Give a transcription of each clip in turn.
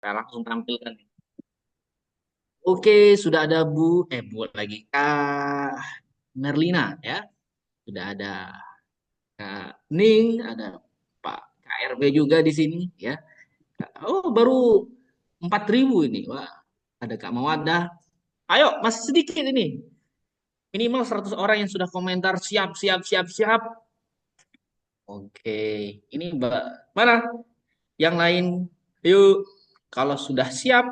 Saya langsung tampilkan. Oke, sudah ada buat lagi Kak Merlina ya. Sudah ada Kak Ning, ada Pak KRB juga di sini ya. Oh, baru 4.000 ini. Wah, ada Kak Mawadah. Ayo, masih sedikit ini. Minimal 100 orang yang sudah komentar siap, siap, siap, siap. Oke, ini Mbak. Mana? Yang lain, yuk. Kalau sudah siap,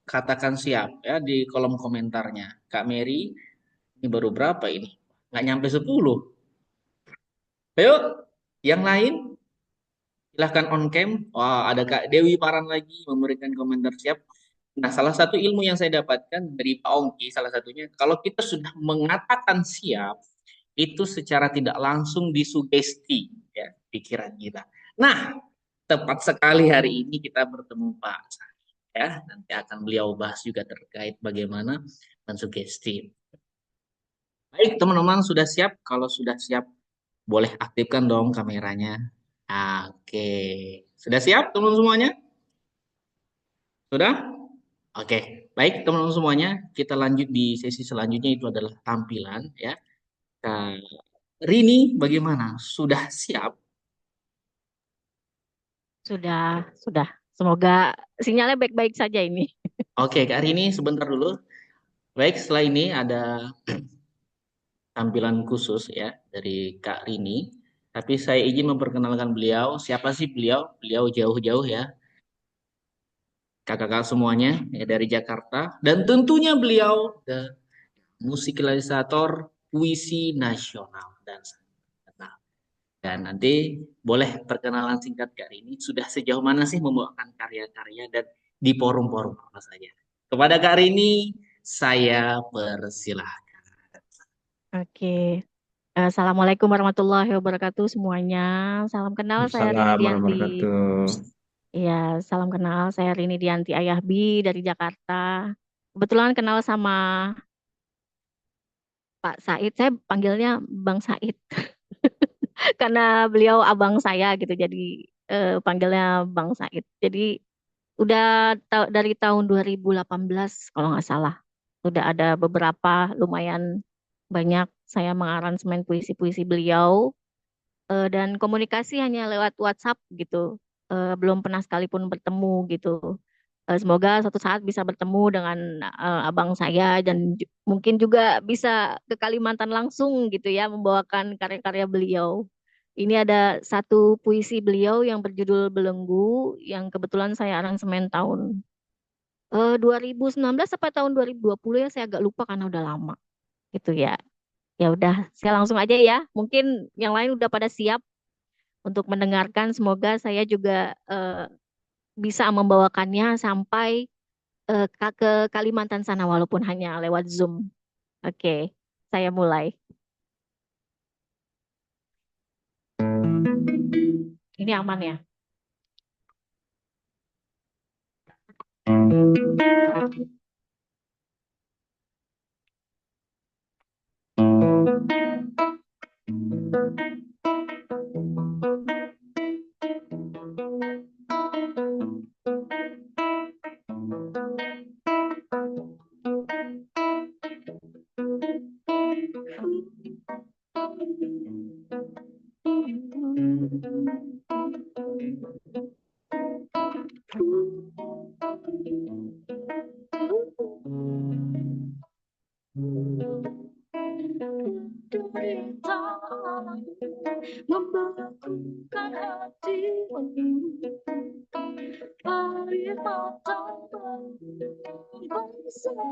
katakan siap ya di kolom komentarnya. Kak Mary, ini baru berapa ini? Nggak nyampe 10. Ayo, yang lain silahkan on cam. Wah, ada Kak Dewi Paran lagi memberikan komentar siap. Nah, salah satu ilmu yang saya dapatkan dari Pak Ongki, salah satunya, kalau kita sudah mengatakan siap, itu secara tidak langsung disugesti ya pikiran kita. Nah, tepat sekali hari ini kita bertemu Pak Sandi ya. Nanti akan beliau bahas juga terkait bagaimana mensugesti. Baik, teman-teman sudah siap? Kalau sudah siap, boleh aktifkan dong kameranya. Oke, sudah siap teman-teman semuanya? Sudah? Oke, baik teman-teman semuanya, kita lanjut di sesi selanjutnya itu adalah tampilan ya. Nah, Rini, bagaimana? Sudah siap? Sudah. Semoga sinyalnya baik-baik saja ini. Oke, Kak Rini, sebentar dulu. Baik, setelah ini ada tampilan khusus ya dari Kak Rini. Tapi saya izin memperkenalkan beliau. Siapa sih beliau? Beliau jauh-jauh ya, kakak-kakak semuanya ya, dari Jakarta. Dan tentunya beliau musikalisator puisi nasional dan sangat. Dan nanti boleh perkenalan singkat Kak Rini. Sudah sejauh mana sih membawakan karya-karya dan di forum-forum apa saja? Kepada Kak Rini, saya persilahkan. Oke. Assalamualaikum warahmatullahi wabarakatuh semuanya. Salam kenal, saya Rini Assalamualaikum Dianti. warahmatullahi wabarakatuh. Iya, salam kenal, saya Rini Dianti Ayahbi dari Jakarta. Kebetulan kenal sama Pak Said, saya panggilnya Bang Said karena beliau abang saya gitu, jadi panggilnya Bang Said. Jadi udah dari tahun 2018 kalau nggak salah. Sudah ada beberapa lumayan banyak saya mengaransemen puisi-puisi beliau dan komunikasi hanya lewat WhatsApp gitu. Belum pernah sekalipun bertemu gitu. Semoga suatu saat bisa bertemu dengan abang saya dan mungkin juga bisa ke Kalimantan langsung gitu ya membawakan karya-karya beliau. Ini ada satu puisi beliau yang berjudul Belenggu yang kebetulan saya aransemen tahun 2019 sampai tahun 2020 ya saya agak lupa karena udah lama gitu ya. Ya udah, saya langsung aja ya. Mungkin yang lain udah pada siap untuk mendengarkan. Semoga saya juga bisa membawakannya sampai ke Kalimantan sana walaupun hanya lewat Zoom. Oke, saya mulai. Ini aman ya? Derita membekukan hatimu, air mata bersih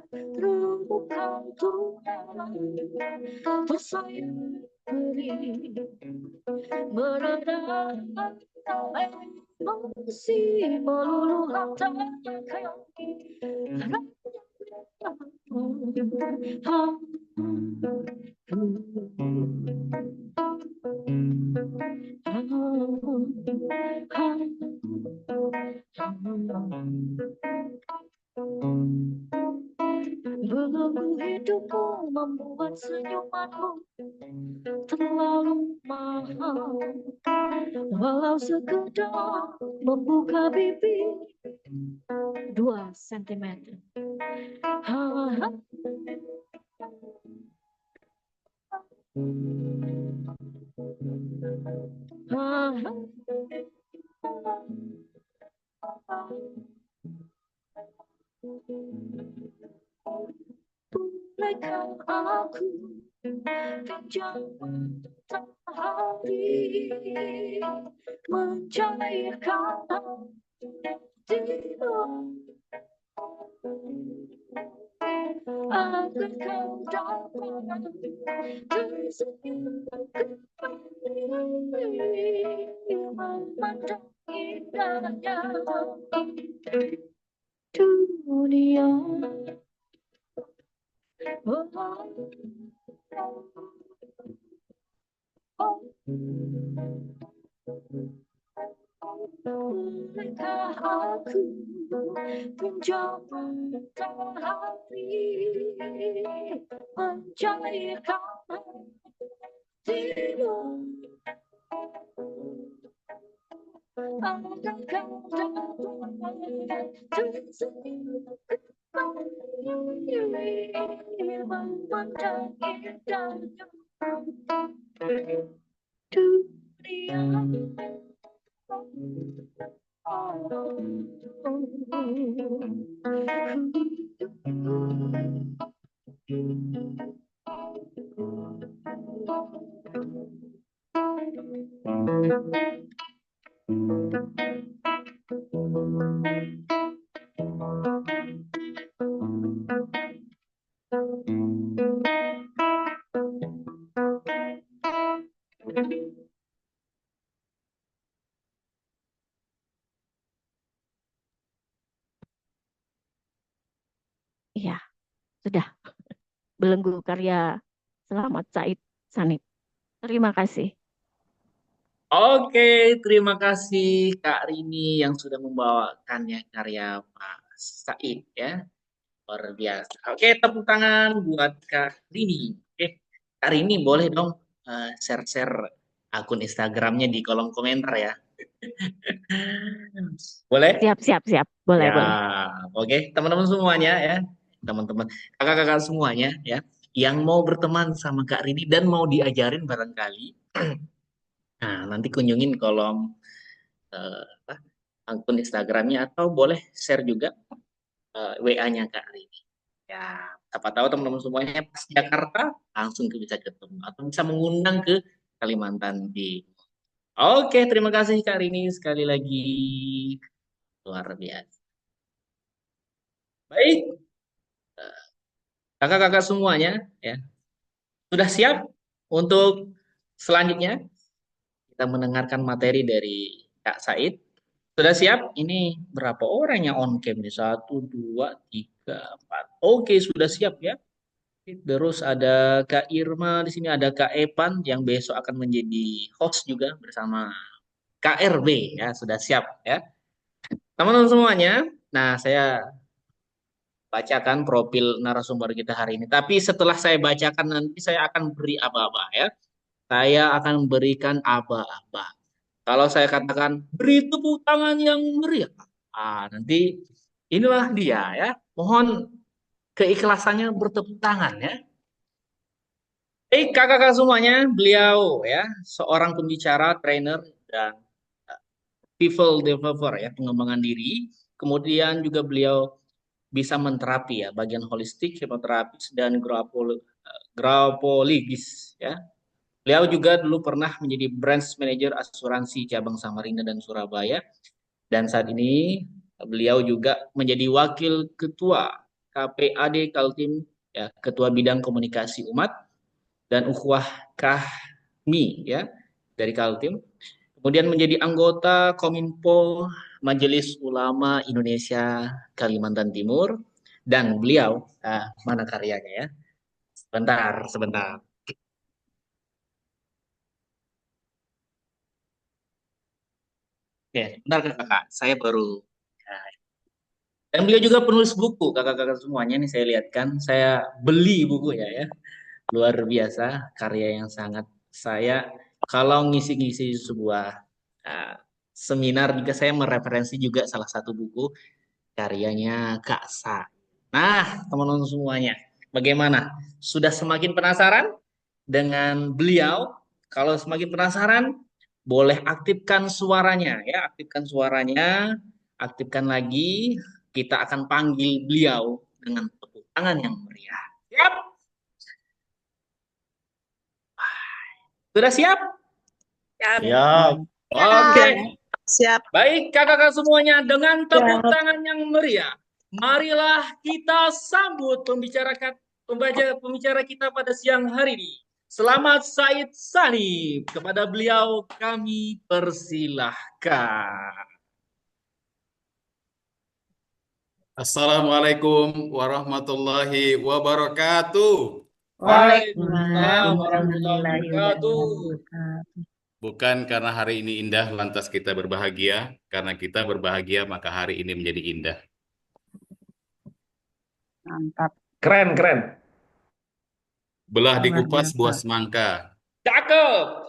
terbuka Tuhan bersayap beri meredam emosi meluluh lantakan belenggu hidupmu membuat senyumanmu terlalu mahal. Walau sekedar membuka bibir 2 sentimeter. Bolehkah aku pinjam matahari mencairkan hatimu agar kau dapat tersenyum kembali memandang indahnya dunia. Bolehkah aku pinjam matahari mencairkan hatimu agar kau dapat tersenyum kembali memandang indahnya dunia. Iya, sudah belenggu karya Selamat Said Sanib. Terima kasih. Oke, terima kasih Kak Rini yang sudah membawakannya karya Pak Said ya. Luar biasa. Oke, tepuk tangan buat Kak Rini. Oke, Kak Rini boleh dong share-share akun Instagramnya di kolom komentar ya. Boleh? Siap, siap, siap. Boleh, Ya, boleh. oke, teman-teman semuanya ya, teman-teman, kakak-kakak semuanya ya, yang mau berteman sama Kak Rini dan mau diajarin barangkali, nah nanti kunjungin kolom apa, akun Instagramnya atau boleh share juga WA-nya Kak Rini. Ya, siapa tahu teman-teman semuanya pas Jakarta langsung bisa ketemu atau bisa mengundang ke Kalimantan di. Oke, terima kasih Kak Rini sekali lagi, luar biasa. Baik, kakak-kakak semuanya ya. Sudah siap untuk selanjutnya kita mendengarkan materi dari Kak Said? Sudah siap? Ini berapa orang yang on cam nih? Satu, dua, tiga, empat. Oke, sudah siap ya. Terus ada Kak Irma di sini, ada Kak Epan yang besok akan menjadi host juga bersama KRB ya. Sudah siap ya, teman-teman semuanya. Nah, saya bacakan profil narasumber kita hari ini. Tapi setelah saya bacakan nanti saya akan beri aba-aba ya. Saya akan berikan aba-aba. Kalau saya katakan beri tepuk tangan yang meriah, nanti inilah dia ya. Mohon keikhlasannya bertepuk tangan ya. Kakak-kakak semuanya, beliau ya seorang pembicara, trainer dan people developer ya, pengembangan diri. Kemudian juga beliau bisa menterapi ya, bagian holistik, hipnoterapis dan grafologis ya. Beliau juga dulu pernah menjadi branch manager asuransi cabang Samarinda dan Surabaya. Dan saat ini beliau juga menjadi wakil ketua KPAD Kaltim, ya, ketua bidang komunikasi umat dan ukhuwah Kahmi ya dari Kaltim. Kemudian menjadi anggota Kominfo Majelis Ulama Indonesia Kalimantan Timur dan beliau mana karyanya ya? Sebentar, sebentar. Oke, sebentar kakak. Saya baru ya, Dan beliau juga penulis buku, kakak-kakak semuanya nih saya lihat kan, saya beli bukunya ya. Luar biasa, karya yang sangat saya kalau ngisi-ngisi sebuah uh, seminar juga saya mereferensi juga salah satu buku karyanya Kak Sa. Nah, teman-teman semuanya, bagaimana? Sudah semakin penasaran dengan beliau? Kalau semakin penasaran, boleh aktifkan suaranya ya, aktifkan suaranya, aktifkan lagi. Kita akan panggil beliau dengan tepuk tangan yang meriah. Siap? Sudah siap? Siap. Siap. Oke. Siap. Baik, kakak-kakak semuanya, dengan tepuk Siap. tangan yang meriah, marilah kita sambut pembicara kita pada siang hari ini. Selamat Said Sani. Kepada beliau kami persilahkan. Assalamualaikum warahmatullahi wabarakatuh. Waalaikumsalam warahmatullahi wabarakatuh. Bukan karena hari ini indah lantas kita berbahagia, karena kita berbahagia maka hari ini menjadi indah. Mantap. Keren, keren. Belah Luar dikupas biasa. buah semangka, Cakep.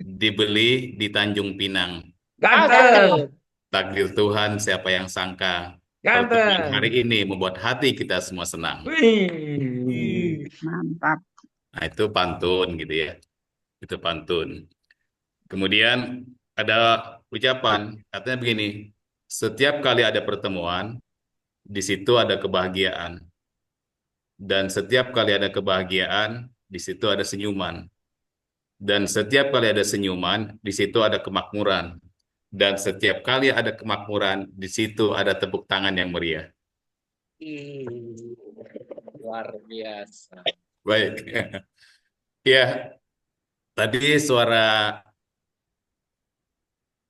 dibeli di Tanjung Pinang. Ganteng. Takdir Tuhan siapa yang sangka. Pertemuan Ganteng. hari ini membuat hati kita semua senang. Wih. Mantap. Nah, itu pantun gitu ya. Itu pantun. Kemudian ada ucapan, katanya begini, setiap kali ada pertemuan, di situ ada kebahagiaan. Dan setiap kali ada kebahagiaan, di situ ada senyuman. Dan setiap kali ada senyuman, di situ ada kemakmuran. Dan setiap kali ada kemakmuran, di situ ada tepuk tangan yang meriah. Luar biasa. Baik. Ya, tadi suara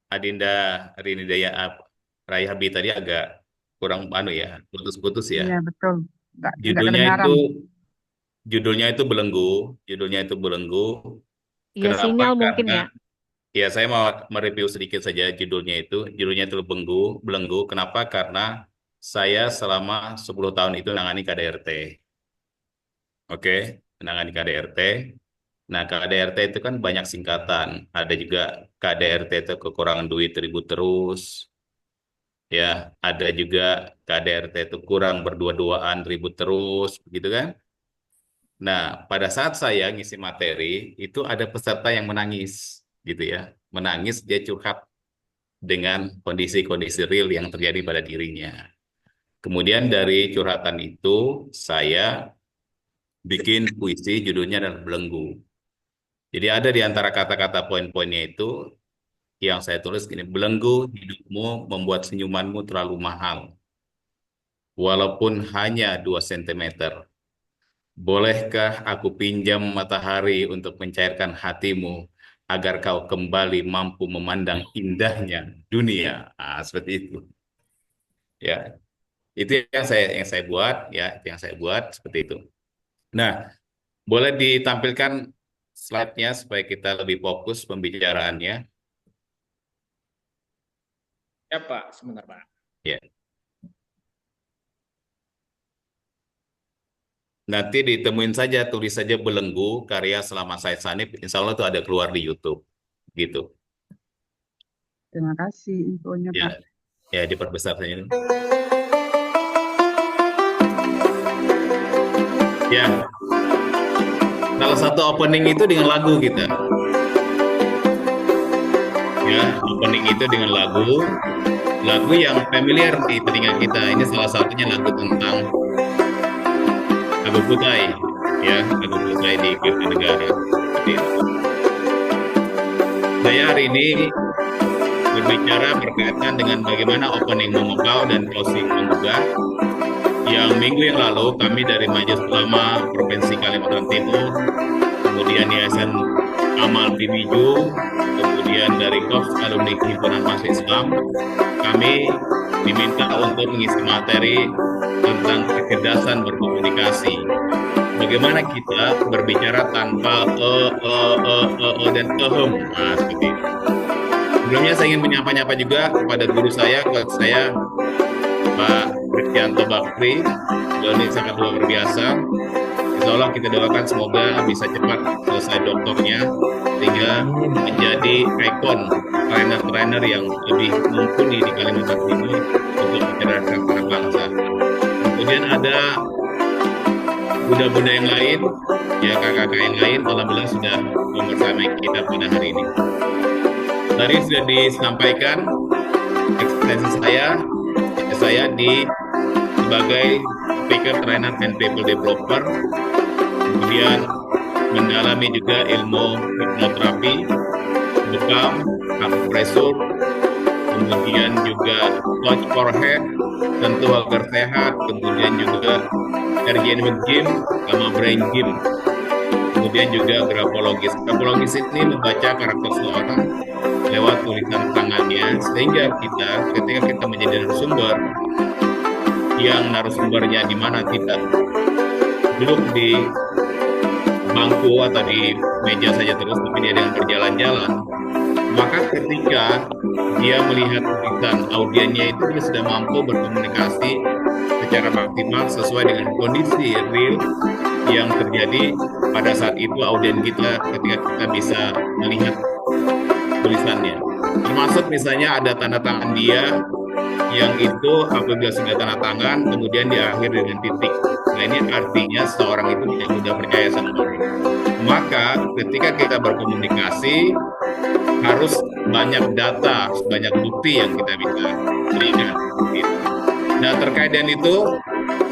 Adinda Rini Daya Raihabi tadi agak kurang ya, putus-putus ya. Iya betul. Nggak Judulnya kedengaran. judulnya itu belenggu. Ya Kenapa? sinyal mungkin Karena ya. ya saya mau mereview sedikit saja judulnya itu belenggu. Kenapa? Karena saya selama 10 tahun itu menangani KDRT. Oke, menangani KDRT. Nah, KDRT itu kan banyak singkatan. Ada juga KDRT itu kekurangan duit ribut terus. Ya, ada juga KDRT itu kurang berdua-duaan ribut terus, begitu kan? Nah, pada saat saya ngisi materi, itu ada peserta yang menangis, gitu ya. Menangis, dia curhat dengan kondisi-kondisi real yang terjadi pada dirinya. Kemudian dari curhatan itu, saya bikin puisi judulnya adalah Belenggu. Jadi ada di antara kata-kata poin-poinnya itu, yang saya tulis gini, belenggu hidupmu membuat senyumanmu terlalu mahal. Walaupun hanya 2 sentimeter. Bolehkah aku pinjam matahari untuk mencairkan hatimu agar kau kembali mampu memandang indahnya dunia. Ah, seperti itu. Ya, itu yang saya buat ya, itu yang saya buat seperti itu. Nah, boleh ditampilkan slide-nya supaya kita lebih fokus pembicaraannya. Ya Pak, sebentar Pak. Ya. Nanti ditemuin saja, tulis saja belenggu karya Selamat Said Sanif, insya Allah itu ada keluar di YouTube, gitu. Terima kasih infonya Ya, Pak. ya diperbesar saja. Ya, salah satu opening itu dengan lagu kita. Ya, opening itu dengan lagu yang familiar di telinga kita. Ini salah satunya lagu tentang Abu Kutai, ya, Abu Kutai di Kertanegara. Saya hari ini berbicara berkaitan dengan bagaimana opening memukau dan closing menggugah. Yang minggu yang lalu kami dari Majelis Ulama Provinsi Kalimantan Timur, kemudian Yayasan Amal Bimiju, kemudian dari KOS Alumni Himpunan Mahasiswa Islam, kami diminta untuk mengisi materi tentang kecerdasan berkomunikasi. Bagaimana kita berbicara tanpa dan nah, seperti itu. Sebelumnya saya ingin menyapa-nyapa juga kepada guru saya, coach saya, Pak Kristianto Bakri. Beliau ini sangat luar biasa. Insya Allah kita doakan semoga bisa cepat selesai doktornya sehingga menjadi ikon trainer-trainer yang lebih mumpuni di Kalimantan Timur untuk mencerdaskan para bangsa. Kemudian ada bunda-bunda yang lain, ya kakak-kakak yang lain, alhamdulillah sudah membersamai kita pada hari ini. Tadi sudah disampaikan eksistensi saya sebagai speaker, trainer, and people developer, kemudian mendalami juga ilmu hipnoterapi, bekam, akupresur, kemudian juga coach for health, tentu agar sehat, kemudian juga ergonomic gym sama brain gym, kemudian juga grafologis. Grafologis ini membaca karakter seseorang lewat tulisan tangannya, sehingga kita ketika kita menjadi narasumber, yang narasumbernya di mana kita duduk di bangku atau di meja saja terus, tapi dia dengan berjalan-jalan, maka ketika dia melihat tulisan audiennya itu, dia sudah mampu berkomunikasi secara maksimal sesuai dengan kondisi real yang terjadi pada saat itu audien kita, ketika kita bisa melihat tulisannya. Termasuk misalnya ada tanda tangan dia, yang itu apabila sudah tanda tangan, kemudian diakhir dengan titik. Nah, ini artinya seseorang itu tidak mudah percaya sama orang. Maka ketika kita berkomunikasi, harus banyak data, banyak bukti yang kita bisa berikan. Nah, terkait dengan itu,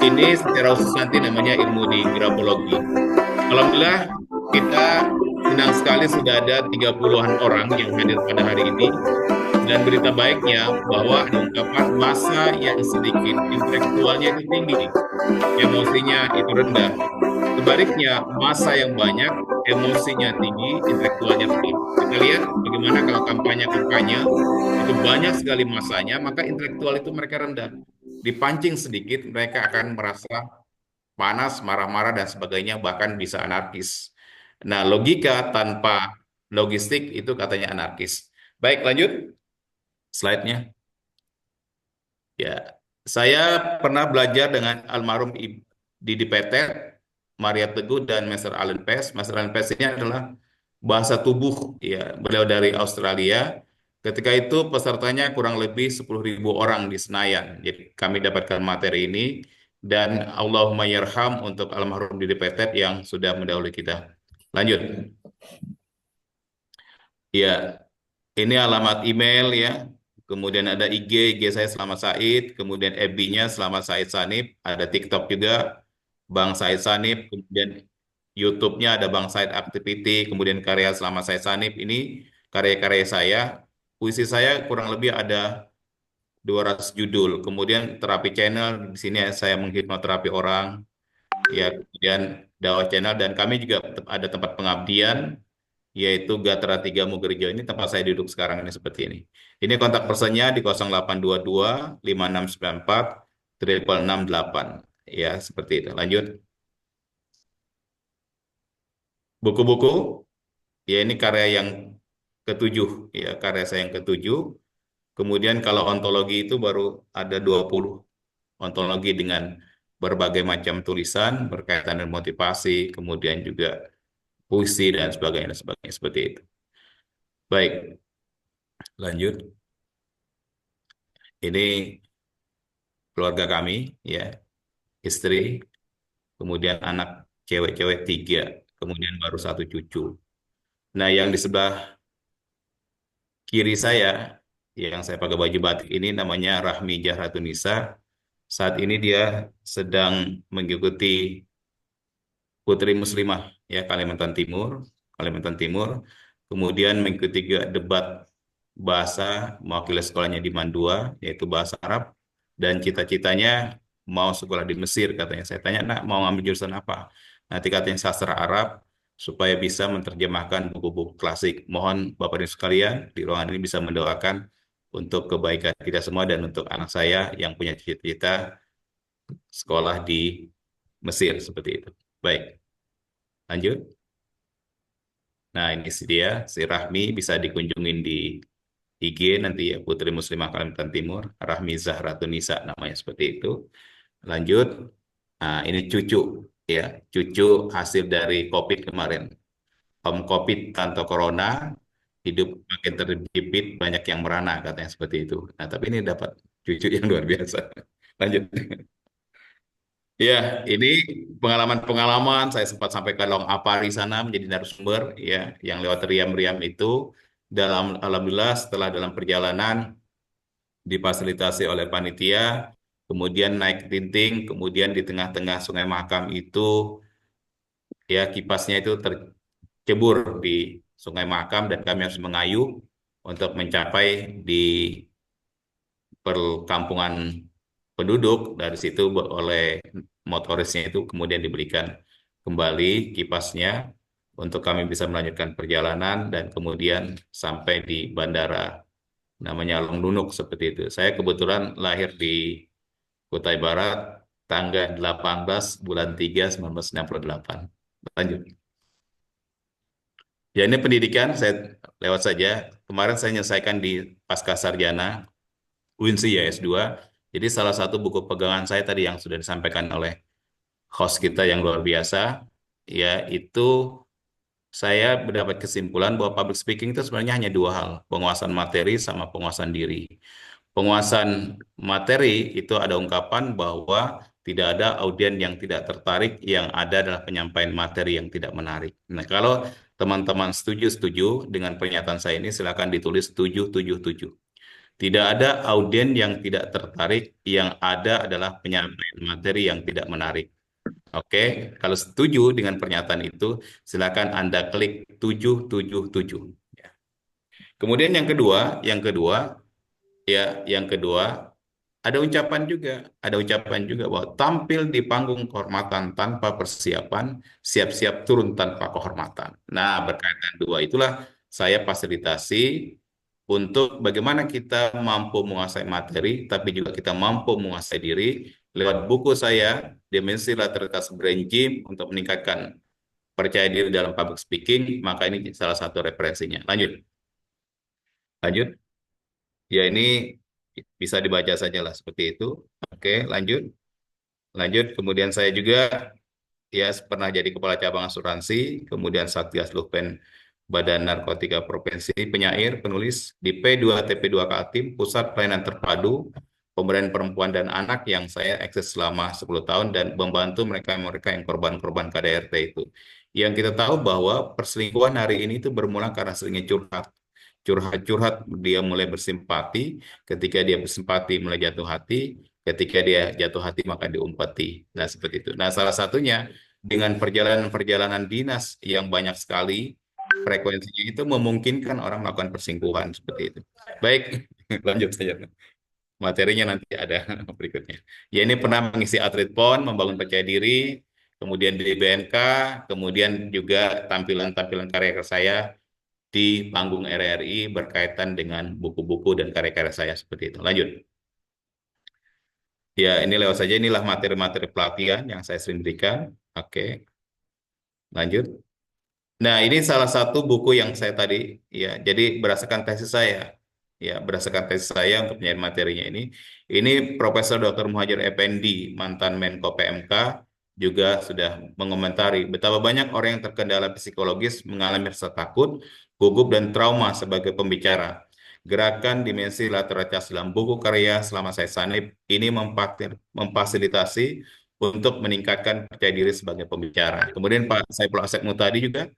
ini secara khusus nanti namanya ilmu di grafologi. Alhamdulillah, kita senang sekali sudah ada 30-an orang yang hadir pada hari ini. Dan berita baiknya bahwa ada ungkapan massa yang sedikit, intelektualnya itu tinggi, emosinya itu rendah. Sebaliknya, massa yang banyak, emosinya tinggi, intelektualnya rendah. Kita lihat bagaimana kalau kampanye-kampanye itu banyak sekali massanya, maka intelektual itu mereka rendah. Dipancing sedikit, mereka akan merasa panas, marah-marah, dan sebagainya, bahkan bisa anarkis. Nah, logika tanpa logistik itu katanya anarkis. Baik, lanjut. Slide-nya. Ya, saya pernah belajar dengan almarhum Didi Petet, Maria Teguh, dan Master Allen Pes. Master Allen Pes ini adalah bahasa tubuh, ya. Beliau dari Australia. Ketika itu pesertanya kurang lebih 10.000 orang di Senayan. Jadi kami dapatkan materi ini, dan Allahumma yarham untuk almarhum Didi Petet yang sudah mendahului kita. Lanjut. Ya, ini alamat email ya. Kemudian ada IG saya Selamat Said, kemudian FB-nya Selamat Said Sanip, ada TikTok juga Bang Said Sanip, kemudian YouTube-nya ada Bang Said Activity, kemudian karya Selamat Said Sanip. Ini karya-karya saya. Puisi saya kurang lebih ada 200 judul. Kemudian terapi channel, di sini saya menghipnoterapi orang. Ya, kemudian dakwah channel, dan kami juga ada tempat pengabdian, yaitu Gatra 3 Mugerjo. Ini tempat saya duduk sekarang ini seperti ini. Ini kontak personnya di 0822 5694 668. Ya, seperti itu. Lanjut. Buku-buku. Ya, ini karya yang ketujuh. Ya, karya saya yang ketujuh. Kemudian kalau ontologi itu baru ada 20. Ontologi dengan berbagai macam tulisan berkaitan dengan motivasi, kemudian juga puisi dan sebagainya, seperti itu. Baik, lanjut. Ini keluarga kami, ya, istri, kemudian anak cewek-cewek 3, kemudian baru 1 cucu. Nah, yang di sebelah kiri saya, yang saya pakai baju batik ini namanya Rahmi Jahratunisa. Saat ini dia sedang mengikuti Putri Muslimah, ya, Kalimantan Timur, kemudian mengikuti juga debat bahasa mewakili sekolahnya di Mandua, yaitu bahasa Arab, dan cita-citanya mau sekolah di Mesir katanya. Saya tanya, nak mau ngambil jurusan apa? Nanti katanya sastra Arab, supaya bisa menerjemahkan buku-buku klasik. Mohon Bapak Ibu sekalian di ruangan ini bisa mendoakan untuk kebaikan kita semua dan untuk anak saya yang punya cita-cita sekolah di Mesir, seperti itu. Baik, lanjut. Nah, ini dia, si Rahmi, bisa dikunjungin di IG nanti ya, Putri Muslimah Kalimantan Timur, Rahmi Zahratun Nisa namanya seperti itu. Lanjut, nah ini cucu ya, cucu hasil dari COVID kemarin. Om COVID tanpa corona, hidup makin terjepit, banyak yang merana katanya seperti itu. Nah, tapi ini dapat cucu yang luar biasa. Lanjut. Ya, ini pengalaman-pengalaman saya sempat sampai ke Long Apari sana menjadi narasumber ya, yang lewat riam-riam itu dalam alhamdulillah setelah dalam perjalanan difasilitasi oleh panitia, kemudian naik tinting, kemudian di tengah-tengah Sungai Mahakam itu ya kipasnya itu tercebur di Sungai Mahakam dan kami harus mengayuh untuk mencapai di perkampungan penduduk. Dari situ oleh motorisnya itu kemudian diberikan kembali kipasnya untuk kami bisa melanjutkan perjalanan dan kemudian sampai di bandara namanya Longlunuk seperti itu. Saya kebetulan lahir di Kutai Barat tanggal 18 bulan 3 1968. Lanjut. Ya ini pendidikan saya lewat saja. Kemarin saya menyelesaikan di Pasca Sarjana UINSI ya S2. Jadi salah satu buku pegangan saya tadi yang sudah disampaikan oleh host kita yang luar biasa, ya itu saya mendapat kesimpulan bahwa public speaking itu sebenarnya hanya dua hal, penguasaan materi sama penguasaan diri. Penguasaan materi itu ada ungkapan bahwa tidak ada audien yang tidak tertarik, yang ada adalah penyampaian materi yang tidak menarik. Nah, kalau teman-teman setuju dengan pernyataan saya ini, silakan ditulis 777. Tidak ada audien yang tidak tertarik, yang ada adalah penyampaian materi yang tidak menarik. Oke, kalau setuju dengan pernyataan itu, silakan Anda klik 777. Ya. Kemudian yang kedua, ada ucapan juga bahwa tampil di panggung kehormatan tanpa persiapan, siap-siap turun tanpa kehormatan. Nah, berkaitan dua itulah saya fasilitasi untuk bagaimana kita mampu menguasai materi, tapi juga kita mampu menguasai diri lewat buku saya, Dimensi Lateralitas Brain Gym untuk meningkatkan percaya diri dalam public speaking, maka ini salah satu referensinya. Lanjut. Ya ini bisa dibaca saja lah seperti itu. Oke, lanjut. Kemudian saya juga ya pernah jadi kepala cabang asuransi, kemudian Satgas Lukpen Badan Narkotika Provinsi, penyair, penulis di P2TP2 Kaltim, Pusat Pelayanan Terpadu Pemberdayaan Perempuan dan Anak yang saya eksis selama 10 tahun dan membantu mereka-mereka yang korban-korban KDRT itu. Yang kita tahu bahwa perselingkuhan hari ini itu bermula karena seringnya curhat dia mulai bersimpati, ketika dia bersimpati mulai jatuh hati, ketika dia jatuh hati maka diumpeti. Nah, seperti itu. Nah, salah satunya dengan perjalanan-perjalanan dinas yang banyak sekali, frekuensinya itu memungkinkan orang melakukan persingkuhan seperti itu. Baik, lanjut saja. Materinya nanti ada berikutnya. Ya, ini pernah mengisi atlet PON, membangun percaya diri, kemudian di BNK, kemudian juga tampilan-tampilan karya saya di panggung RRI berkaitan dengan buku-buku dan karya-karya saya seperti itu. Lanjut. Ya, ini lewat saja. Inilah materi-materi pelatihan yang saya sering berikan. Oke, lanjut. Nah, ini salah satu buku yang saya tadi, ya, jadi berdasarkan tesis saya, ya, berdasarkan tesis saya untuk penyajian materinya ini Profesor Dr. Muhajir Effendi, mantan Menko PMK, juga sudah mengomentari betapa banyak orang yang terkendala psikologis mengalami rasa takut, gugup, dan trauma sebagai pembicara. Gerakan dimensi lateralitas dalam buku karya selama saya sanib ini memfasilitasi untuk meningkatkan percaya diri sebagai pembicara. Kemudian Pak Saiful Asep Mutadi juga,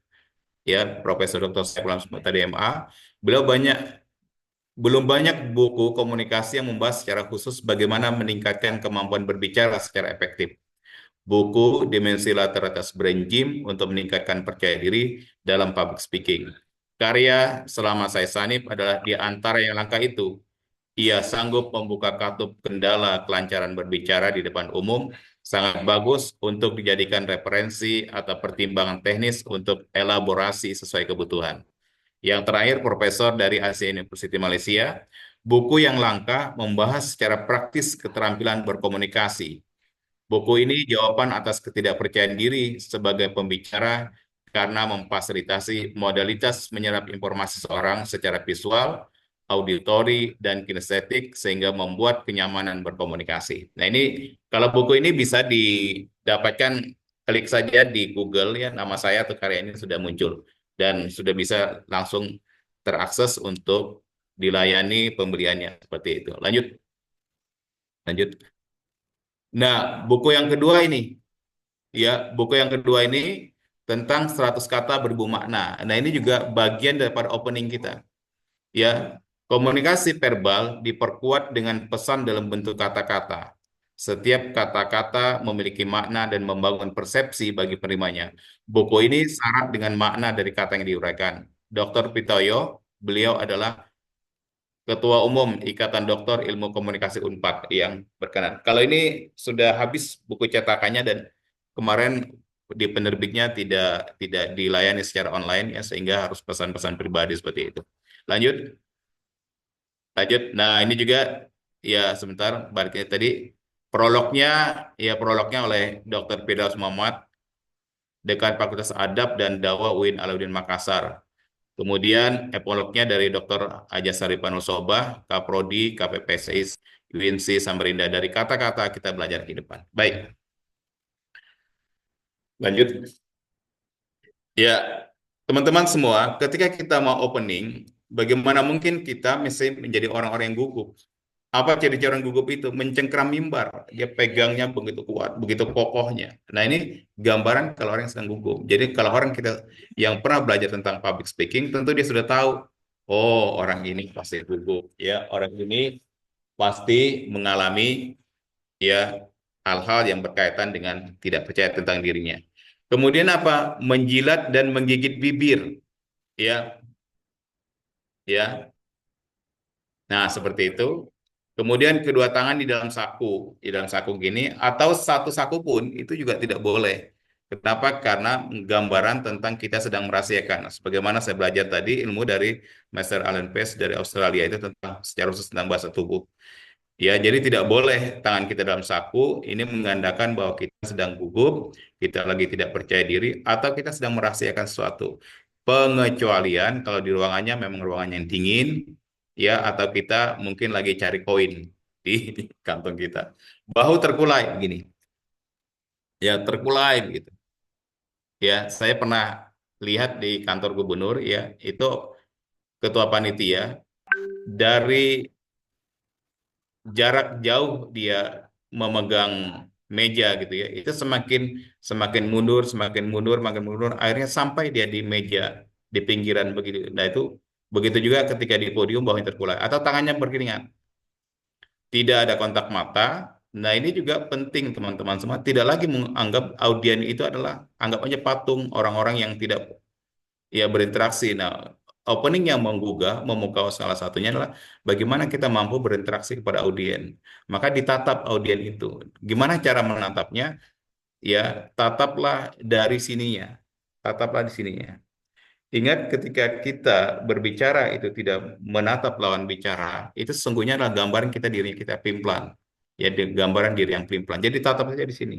ya Profesor Dr. Saiful Asep Mutadi MA, beliau belum banyak buku komunikasi yang membahas secara khusus bagaimana meningkatkan kemampuan berbicara secara efektif. Buku Dimensi Lateralitas Brain Gym untuk meningkatkan percaya diri dalam public speaking. Karya selama saya sanib adalah di antara yang langka itu. Ia sanggup membuka katup kendala kelancaran berbicara di depan umum, sangat bagus untuk dijadikan referensi atau pertimbangan teknis untuk elaborasi sesuai kebutuhan. Yang terakhir, Profesor dari Asia University Malaysia, buku yang langka membahas secara praktis keterampilan berkomunikasi. Buku ini jawaban atas ketidakpercayaan diri sebagai pembicara karena memfasilitasi modalitas menyerap informasi seseorang secara visual, auditori, dan kinestetik sehingga membuat kenyamanan berkomunikasi. Nah, ini kalau buku ini bisa didapatkan, klik saja di Google ya, nama saya atau karya ini sudah muncul dan sudah bisa langsung terakses untuk dilayani pembeliannya seperti itu. Lanjut, lanjut. Nah, buku yang kedua ini, ya, buku yang kedua ini tentang 100 kata beribu makna. Nah, ini juga bagian daripada opening kita. Ya, komunikasi verbal diperkuat dengan pesan dalam bentuk kata-kata. Setiap kata-kata memiliki makna dan membangun persepsi bagi penerimanya. Buku ini syarat dengan makna dari kata yang diuraikan. Dr. Pitoyo, beliau adalah Ketua Umum Ikatan Dokter Ilmu Komunikasi Unpad yang berkenan. Kalau ini sudah habis buku cetakannya dan kemarin di penerbitnya tidak tidak dilayani secara online ya, sehingga harus pesan-pesan pribadi seperti itu. Lanjut, lanjut. Nah, ini juga ya sebentar baliknya tadi prolognya, ya prolognya oleh Dr. Firdaus Muhammad, Dekan Fakultas Adab dan Dakwah UIN Alauddin Makassar. Kemudian epilognya dari Dr. Aja Saripanusobah, Kaprodi, KPPSI, UINSI, Samarinda. Dari kata-kata kita belajar kehidupan. Baik, lanjut. Ya, teman-teman semua, ketika kita mau opening, bagaimana mungkin kita mesti menjadi orang-orang yang gugup? Apa ciri-ciri orang gugup itu? Mencengkram mimbar. Dia pegangnya begitu kuat, begitu kokohnya. Nah, ini gambaran kalau orang yang sedang gugup. Jadi kalau orang kita yang pernah belajar tentang public speaking, tentu dia sudah tahu, oh orang ini pasti gugup. Ya, orang ini pasti mengalami ya hal-hal yang berkaitan dengan tidak percaya tentang dirinya. Kemudian apa? Menjilat dan menggigit bibir. Ya, ya. Nah, seperti itu. Kemudian kedua tangan di dalam saku gini, atau satu saku pun itu juga tidak boleh. Kenapa? Karena gambaran tentang kita sedang merahasiakan. Sebagaimana saya belajar tadi ilmu dari Master Alan Pace dari Australia itu tentang secara khusus tentang bahasa tubuh. Ya, jadi tidak boleh tangan kita dalam saku, ini menggandakan bahwa kita sedang gugup, kita lagi tidak percaya diri, atau kita sedang merahasiakan sesuatu. Pengecualian kalau di ruangannya memang ruangan yang dingin, ya, atau kita mungkin lagi cari koin di kantong kita. Bahu terkulai, begini. Ya, terkulai gitu. Ya, saya pernah lihat di kantor gubernur, ya, itu ketua panitia dari jarak jauh dia memegang meja gitu ya, itu semakin semakin mundur, semakin mundur, makin mundur, akhirnya sampai dia di meja di pinggiran begitu. Nah, itu begitu juga ketika di podium bawahnya terkulai atau tangannya berkeringat, tidak ada kontak mata. Nah, ini juga penting teman-teman semua, tidak lagi menganggap audien itu adalah anggap aja patung orang-orang yang tidak ya berinteraksi. Nah, opening yang menggugah, memukau salah satunya adalah bagaimana kita mampu berinteraksi kepada audien. Maka ditatap audien itu. Gimana cara menatapnya? Ya, tataplah dari sininya. Tataplah di sininya. Ingat ketika kita berbicara itu tidak menatap lawan bicara, itu sesungguhnya adalah gambaran kita diri kita pimplan. Ya, gambaran diri yang pimplan. Jadi tatap saja di sini.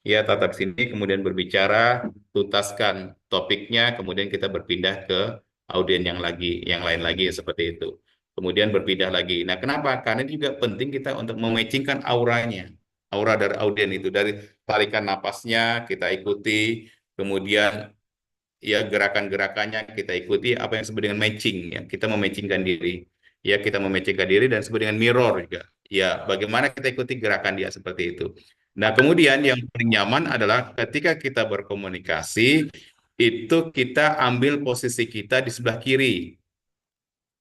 Ya, tatap sini, kemudian berbicara, tuntaskan topiknya, kemudian kita berpindah ke audien yang lain lagi seperti itu. Kemudian berpindah lagi. Nah, kenapa? Karena ini juga penting kita untuk mematchingkan auranya. Aura dari audien itu, dari tarikan napasnya kita ikuti, kemudian ya gerakan-gerakannya kita ikuti apa yang disebut dengan matching ya, kita mematchingkan diri. Ya, kita mematchingkan diri dan disebut dengan mirror juga. Ya, bagaimana kita ikuti gerakan dia seperti itu. Nah, kemudian yang paling nyaman adalah ketika kita berkomunikasi, itu kita ambil posisi kita di sebelah kiri.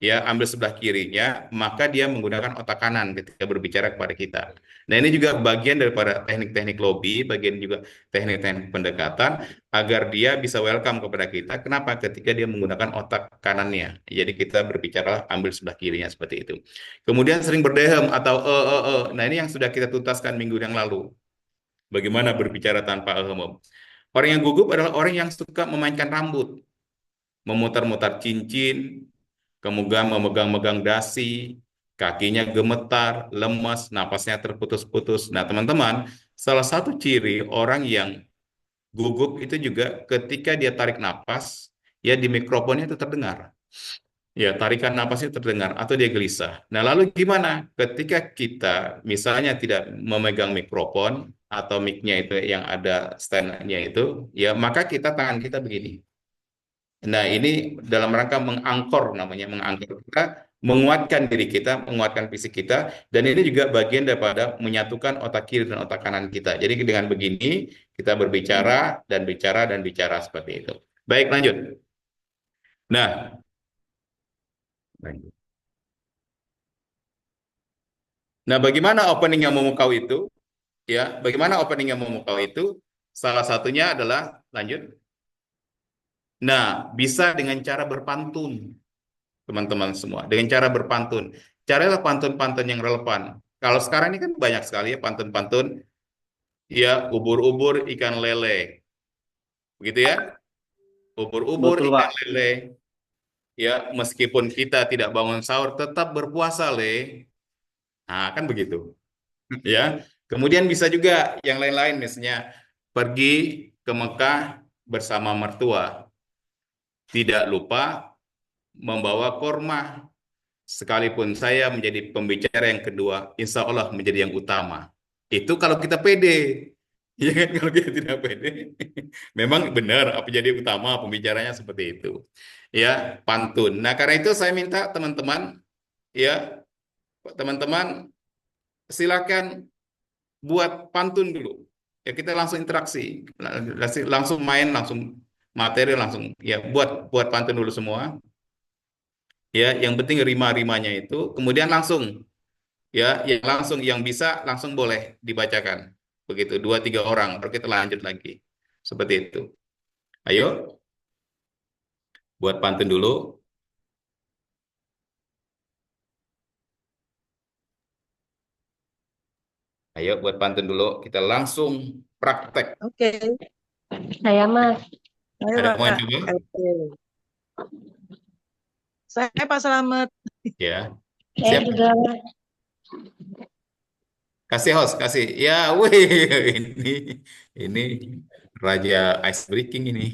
Ya, ambil sebelah kirinya, maka dia menggunakan otak kanan ketika berbicara kepada kita. Nah, ini juga bagian daripada teknik-teknik lobby, bagian juga teknik-teknik pendekatan, agar dia bisa welcome kepada kita. Kenapa? Ketika dia menggunakan otak kanannya. Jadi kita berbicara ambil sebelah kirinya seperti itu. Kemudian sering berdehem atau Nah, ini yang sudah kita tuntaskan minggu yang lalu. Bagaimana berbicara tanpa Orang yang gugup adalah orang yang suka memainkan rambut, memutar-mutar cincin, kemudian memegang-megang dasi, kakinya gemetar, lemas, napasnya terputus-putus. Nah, teman-teman, salah satu ciri orang yang gugup itu juga ketika dia tarik napas, ya di mikrofonnya itu terdengar. Ya, tarikan napasnya terdengar atau dia gelisah. Nah, lalu gimana? Ketika kita misalnya tidak memegang mikrofon atau mic-nya itu yang ada stand-nya itu, ya maka tangan kita begini. Nah, ini dalam rangka mengangkor namanya, mengangkor kita, menguatkan diri kita, menguatkan fisik kita, dan ini juga bagian daripada menyatukan otak kiri dan otak kanan kita. Jadi dengan begini kita berbicara dan bicara dan bicara seperti itu. Baik, lanjut. Nah, lanjut. Nah, bagaimana opening yang memukau itu? Ya, bagaimana opening yang memukau itu? Salah satunya adalah lanjut. Nah, bisa dengan cara berpantun, teman-teman semua. Dengan cara berpantun. Carilah pantun-pantun yang relevan. Kalau sekarang ini kan banyak sekali ya pantun-pantun. Ya, ubur-ubur ikan lele. Begitu ya? Ubur-ubur Betul, ikan Pak. lele. Ya, meskipun kita tidak bangun sahur, tetap berpuasa, le. Nah, kan begitu. Ya. Kemudian bisa juga yang lain-lain, misalnya pergi ke Mekah bersama mertua. Tidak lupa membawa korma. Sekalipun saya menjadi pembicara yang kedua, insya Allah menjadi yang utama. Itu kalau kita pede. Ya kan, kalau kita tidak pede. Memang benar, apa jadi utama pembicaranya seperti itu. Ya, pantun. Nah, karena itu saya minta teman-teman, ya, teman-teman silakan buat pantun dulu. Ya, kita langsung interaksi. Langsung main, langsung materi, langsung. Ya, buat pantun dulu semua. Ya, yang penting rima-rimanya itu. Kemudian langsung. Ya, yang langsung yang bisa langsung boleh dibacakan. Begitu, dua tiga orang, baru kita lanjut lagi. Seperti itu. Ayo, buat pantun dulu. Ayo, buat pantun dulu. Kita langsung praktek. Oke, Saya Mas. ayo Ada mau yang Pak. coba? Oke. Saya Pak Selamat. Ya, Saya siap. juga. Kasih host, kasih. Ya, wih, ini raja ice breaking ini.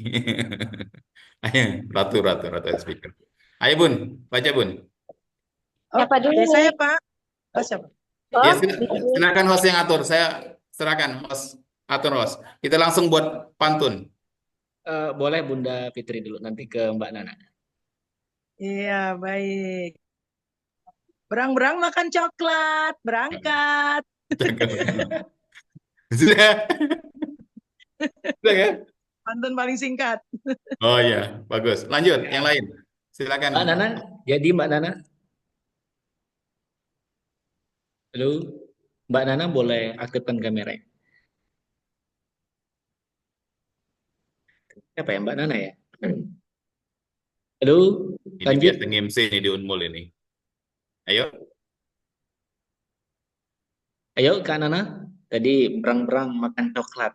Ayo, ratu ice breaker. Ayo Bun, baca Bun. Siapa dulu Oke, saya nih? Pak. Oh, siapa? Ya, Oh, silakan host yang atur. Saya serahkan host, atur host. Kita langsung buat pantun. Boleh Bunda Fitri dulu, nanti ke Mbak Nana. Iya, baik. Berang-berang makan coklat, berangkat. Sudah, sudah ya? Pantun paling singkat. Oh iya, bagus. Lanjut, yang lain. Silakan. Mbak Nana, jadi Mbak Nana, halo, Mbak Nana boleh aktifkan kamera. Siapa ya Mbak Nana ya? Halo, Ini lanjut. biasa nge-MC ini di Unmul ini. Ayo. Ayo Kak Nana, tadi berang-berang makan coklat.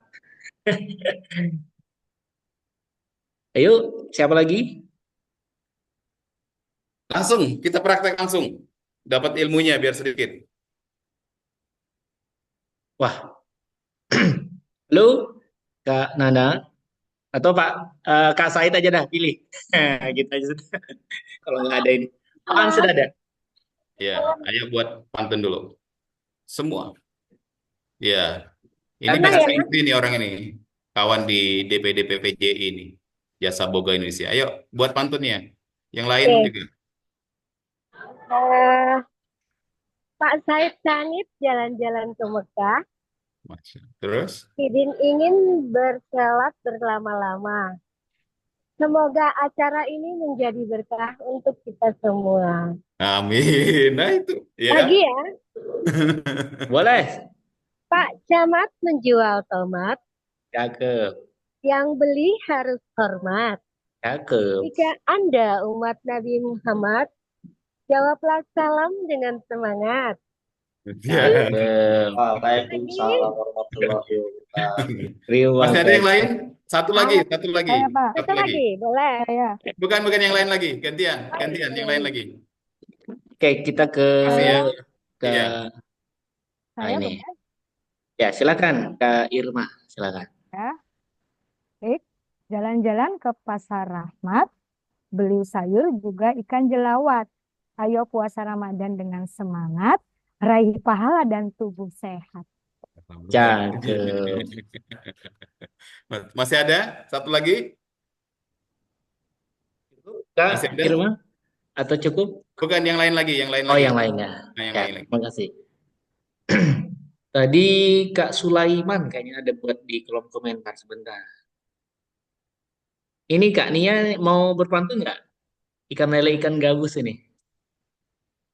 Ayo, siapa lagi? Langsung, kita praktek langsung. Dapat ilmunya biar sedikit. Wah, halo Kak Nana atau Kak Said aja dah pilih. Gitu aja sudah. Kalau nggak ada ini. Apaan sudah ada? Ya, ayo buat pantun dulu. Semua. Ya, ini Karena biasa ya. nge-MC ini orang ini. Kawan di DPD PPJI ini. Jasa Boga Indonesia. Ayo, buat pantunnya. Yang lain Oke. juga. Eh, Pak Said Sanid jalan-jalan ke Mekah. Terus? Ingin berselat berlama-lama. Semoga acara ini menjadi berkah untuk kita semua. Amin. Nah itu. Ya kan? Lagi ya, Boleh. Pak Camat menjual tomat, Cakep. yang beli harus hormat. Cakep. Jika Anda umat Nabi Muhammad, jawablah salam dengan semangat. Ya. Cakep. Waalaikumsalam warahmatullahi wabarakatuh. Terima Masih ada yang kasih. lain? Satu lagi, satu lagi. Saya, Pak. Satu Satu lagi. lagi, boleh. Bukan yang lain lagi. Gantian, yang lain lagi. Oke, kita ke Kasih ya. ke Iya. ini. Ya, silakan Kak Irma, silakan. Ya. Baik, jalan-jalan ke Pasar Rahmat, beli sayur juga ikan jelawat. Ayo puasa Ramadan dengan semangat, raih pahala dan tubuh sehat. Cakep. Masih ada? Satu lagi? Masih Kak ada? Irma atau cukup? Bukan, yang lain lagi, yang lain Oh, lagi. yang lainnya. Nah, yang Ya, lain lagi. makasih. Tadi Kak Sulaiman kayaknya ada buat di kolom komentar sebentar. Ini Kak Nia mau berpantun nggak? Ikan lele ikan gabus ini.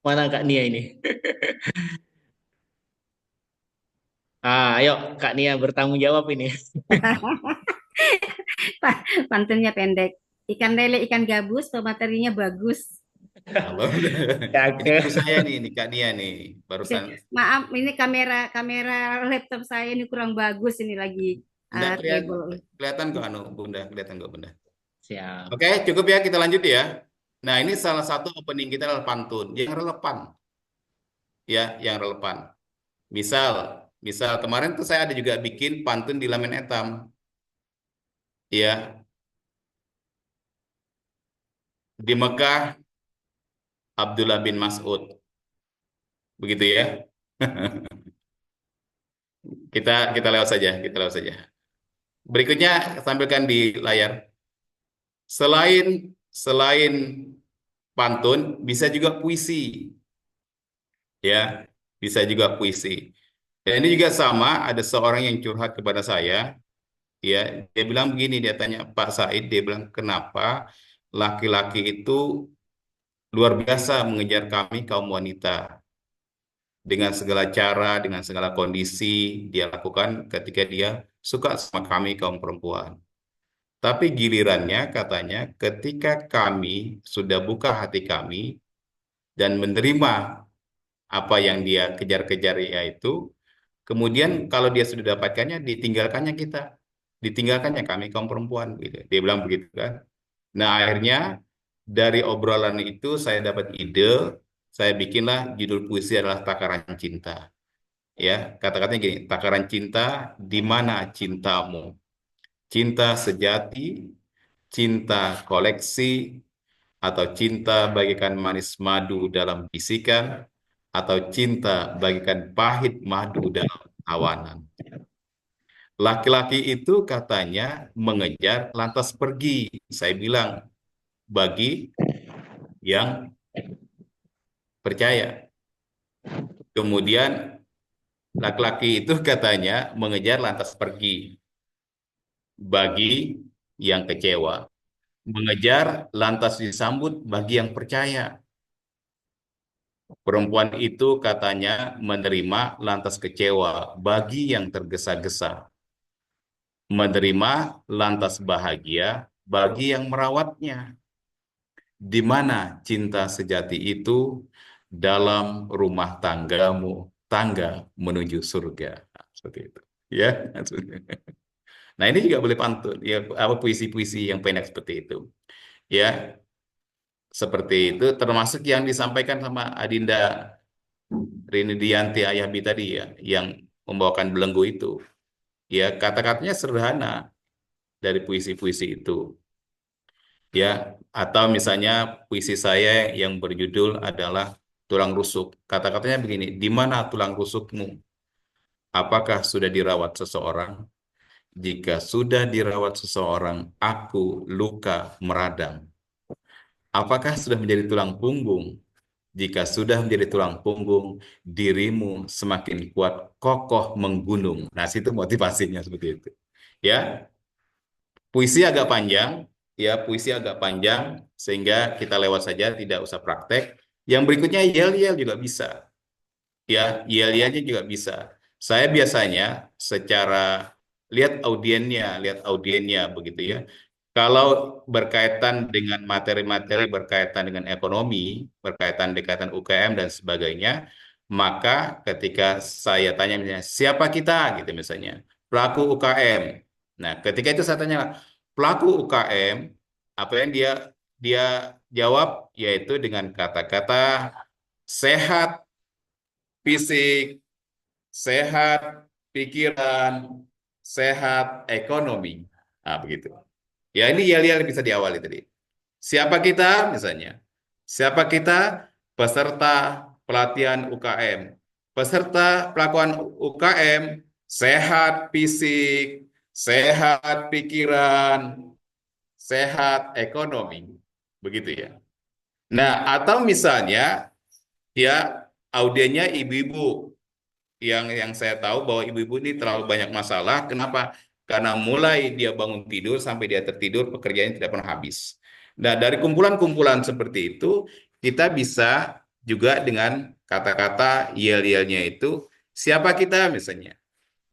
Mana Kak Nia ini? Ayo Kak Nia bertanggung jawab ini. Pantunnya pendek. Ikan lele, ikan gabus, pematerinya bagus. Halo. Ini Cakep. guru saya nih, Kak Nia nih. Barusan Maaf, ini kamera laptop saya ini kurang bagus ini lagi enggak kelihatan, kabel. kelihatan kok Bunda, kelihatan kok Bunda. Siap. Oke, cukup ya, kita lanjut ya. Nah, ini salah satu opening kita adalah pantun yang relevan. Ya, yang relevan. Misal, misal kemarin tuh saya ada juga bikin pantun di Lamen Etam. Ya, di Mekah Abdullah bin Mas'ud. Begitu ya. Kita lewat saja, kita lewat saja. Berikutnya tampilkan di layar. Selain pantun, bisa juga puisi. Ya, bisa juga puisi. Dan ini juga sama, ada seorang yang curhat kepada saya. Ya, dia bilang begini, dia tanya Pak Said, dia bilang kenapa laki-laki itu luar biasa mengejar kami kaum wanita dengan segala cara, dengan segala kondisi dia lakukan ketika dia suka sama kami kaum perempuan. Tapi gilirannya katanya ketika kami sudah buka hati kami dan menerima apa yang dia kejar-kejar yaitu, kemudian kalau dia sudah dapatkannya ditinggalkannya kita, ditinggalkannya kami kaum perempuan gitu. Dia bilang begitu kan. Nah, akhirnya dari obrolan itu saya dapat ide, saya bikinlah judul puisi adalah Takaran Cinta. Ya, kata-katanya gini, takaran cinta, di mana cintamu? Cinta sejati, cinta koleksi, atau cinta bagikan manis madu dalam bisikan, atau cinta bagikan pahit madu dalam tawanan. Laki-laki itu katanya mengejar lantas pergi. Saya bilang, bagi yang percaya. Kemudian laki-laki itu katanya mengejar lantas pergi. Bagi yang kecewa. Mengejar lantas disambut bagi yang percaya. Perempuan itu katanya menerima lantas kecewa bagi yang tergesa-gesa. Menerima lantas bahagia bagi yang merawatnya. Di mana cinta sejati itu dalam rumah tanggamu, tangga menuju surga. Nah, seperti itu. Ya, nah ini juga boleh pantun, ya apa puisi-puisi yang pendek seperti itu. Ya, seperti itu termasuk yang disampaikan sama Adinda Rini Dianti Ayahbi tadi ya, yang membawakan belenggu itu. Ya, kata-katanya sederhana dari puisi-puisi itu. Ya, atau misalnya puisi saya yang berjudul adalah Tulang Rusuk. Kata-katanya begini, di mana tulang rusukmu? Apakah sudah dirawat seseorang? Jika sudah dirawat seseorang, aku luka meradang. Apakah sudah menjadi tulang punggung? Jika sudah menjadi tulang punggung, dirimu semakin kuat, kokoh menggunung. Nah, situ motivasinya seperti itu. Ya, puisi agak panjang, ya puisi agak panjang, sehingga kita lewat saja, tidak usah praktek. Yang berikutnya yel-yel juga bisa. Ya, yel-yelnya juga bisa. Saya biasanya secara lihat audiennya begitu ya. Kalau berkaitan dengan materi-materi berkaitan dengan ekonomi, berkaitan UKM dan sebagainya, maka ketika saya tanya misalnya, siapa kita gitu misalnya, pelaku UKM. Nah, ketika itu saya tanya, pelaku UKM, apa yang dia jawab yaitu dengan kata-kata sehat fisik, sehat pikiran, sehat ekonomi. Nah, begitu. Ya, ini yel-yel bisa diawali tadi. Siapa kita misalnya? Siapa kita? Peserta pelatihan UKM. Peserta pelatihan UKM sehat fisik, sehat pikiran, sehat ekonomi. Begitu ya. Nah, atau misalnya ya audiennya ibu-ibu yang saya tahu bahwa ibu-ibu ini terlalu banyak masalah. Kenapa? Karena mulai dia bangun tidur sampai dia tertidur pekerjaannya tidak pernah habis. Nah, dari kumpulan-kumpulan seperti itu kita bisa juga dengan kata-kata yel-yelnya itu siapa kita misalnya.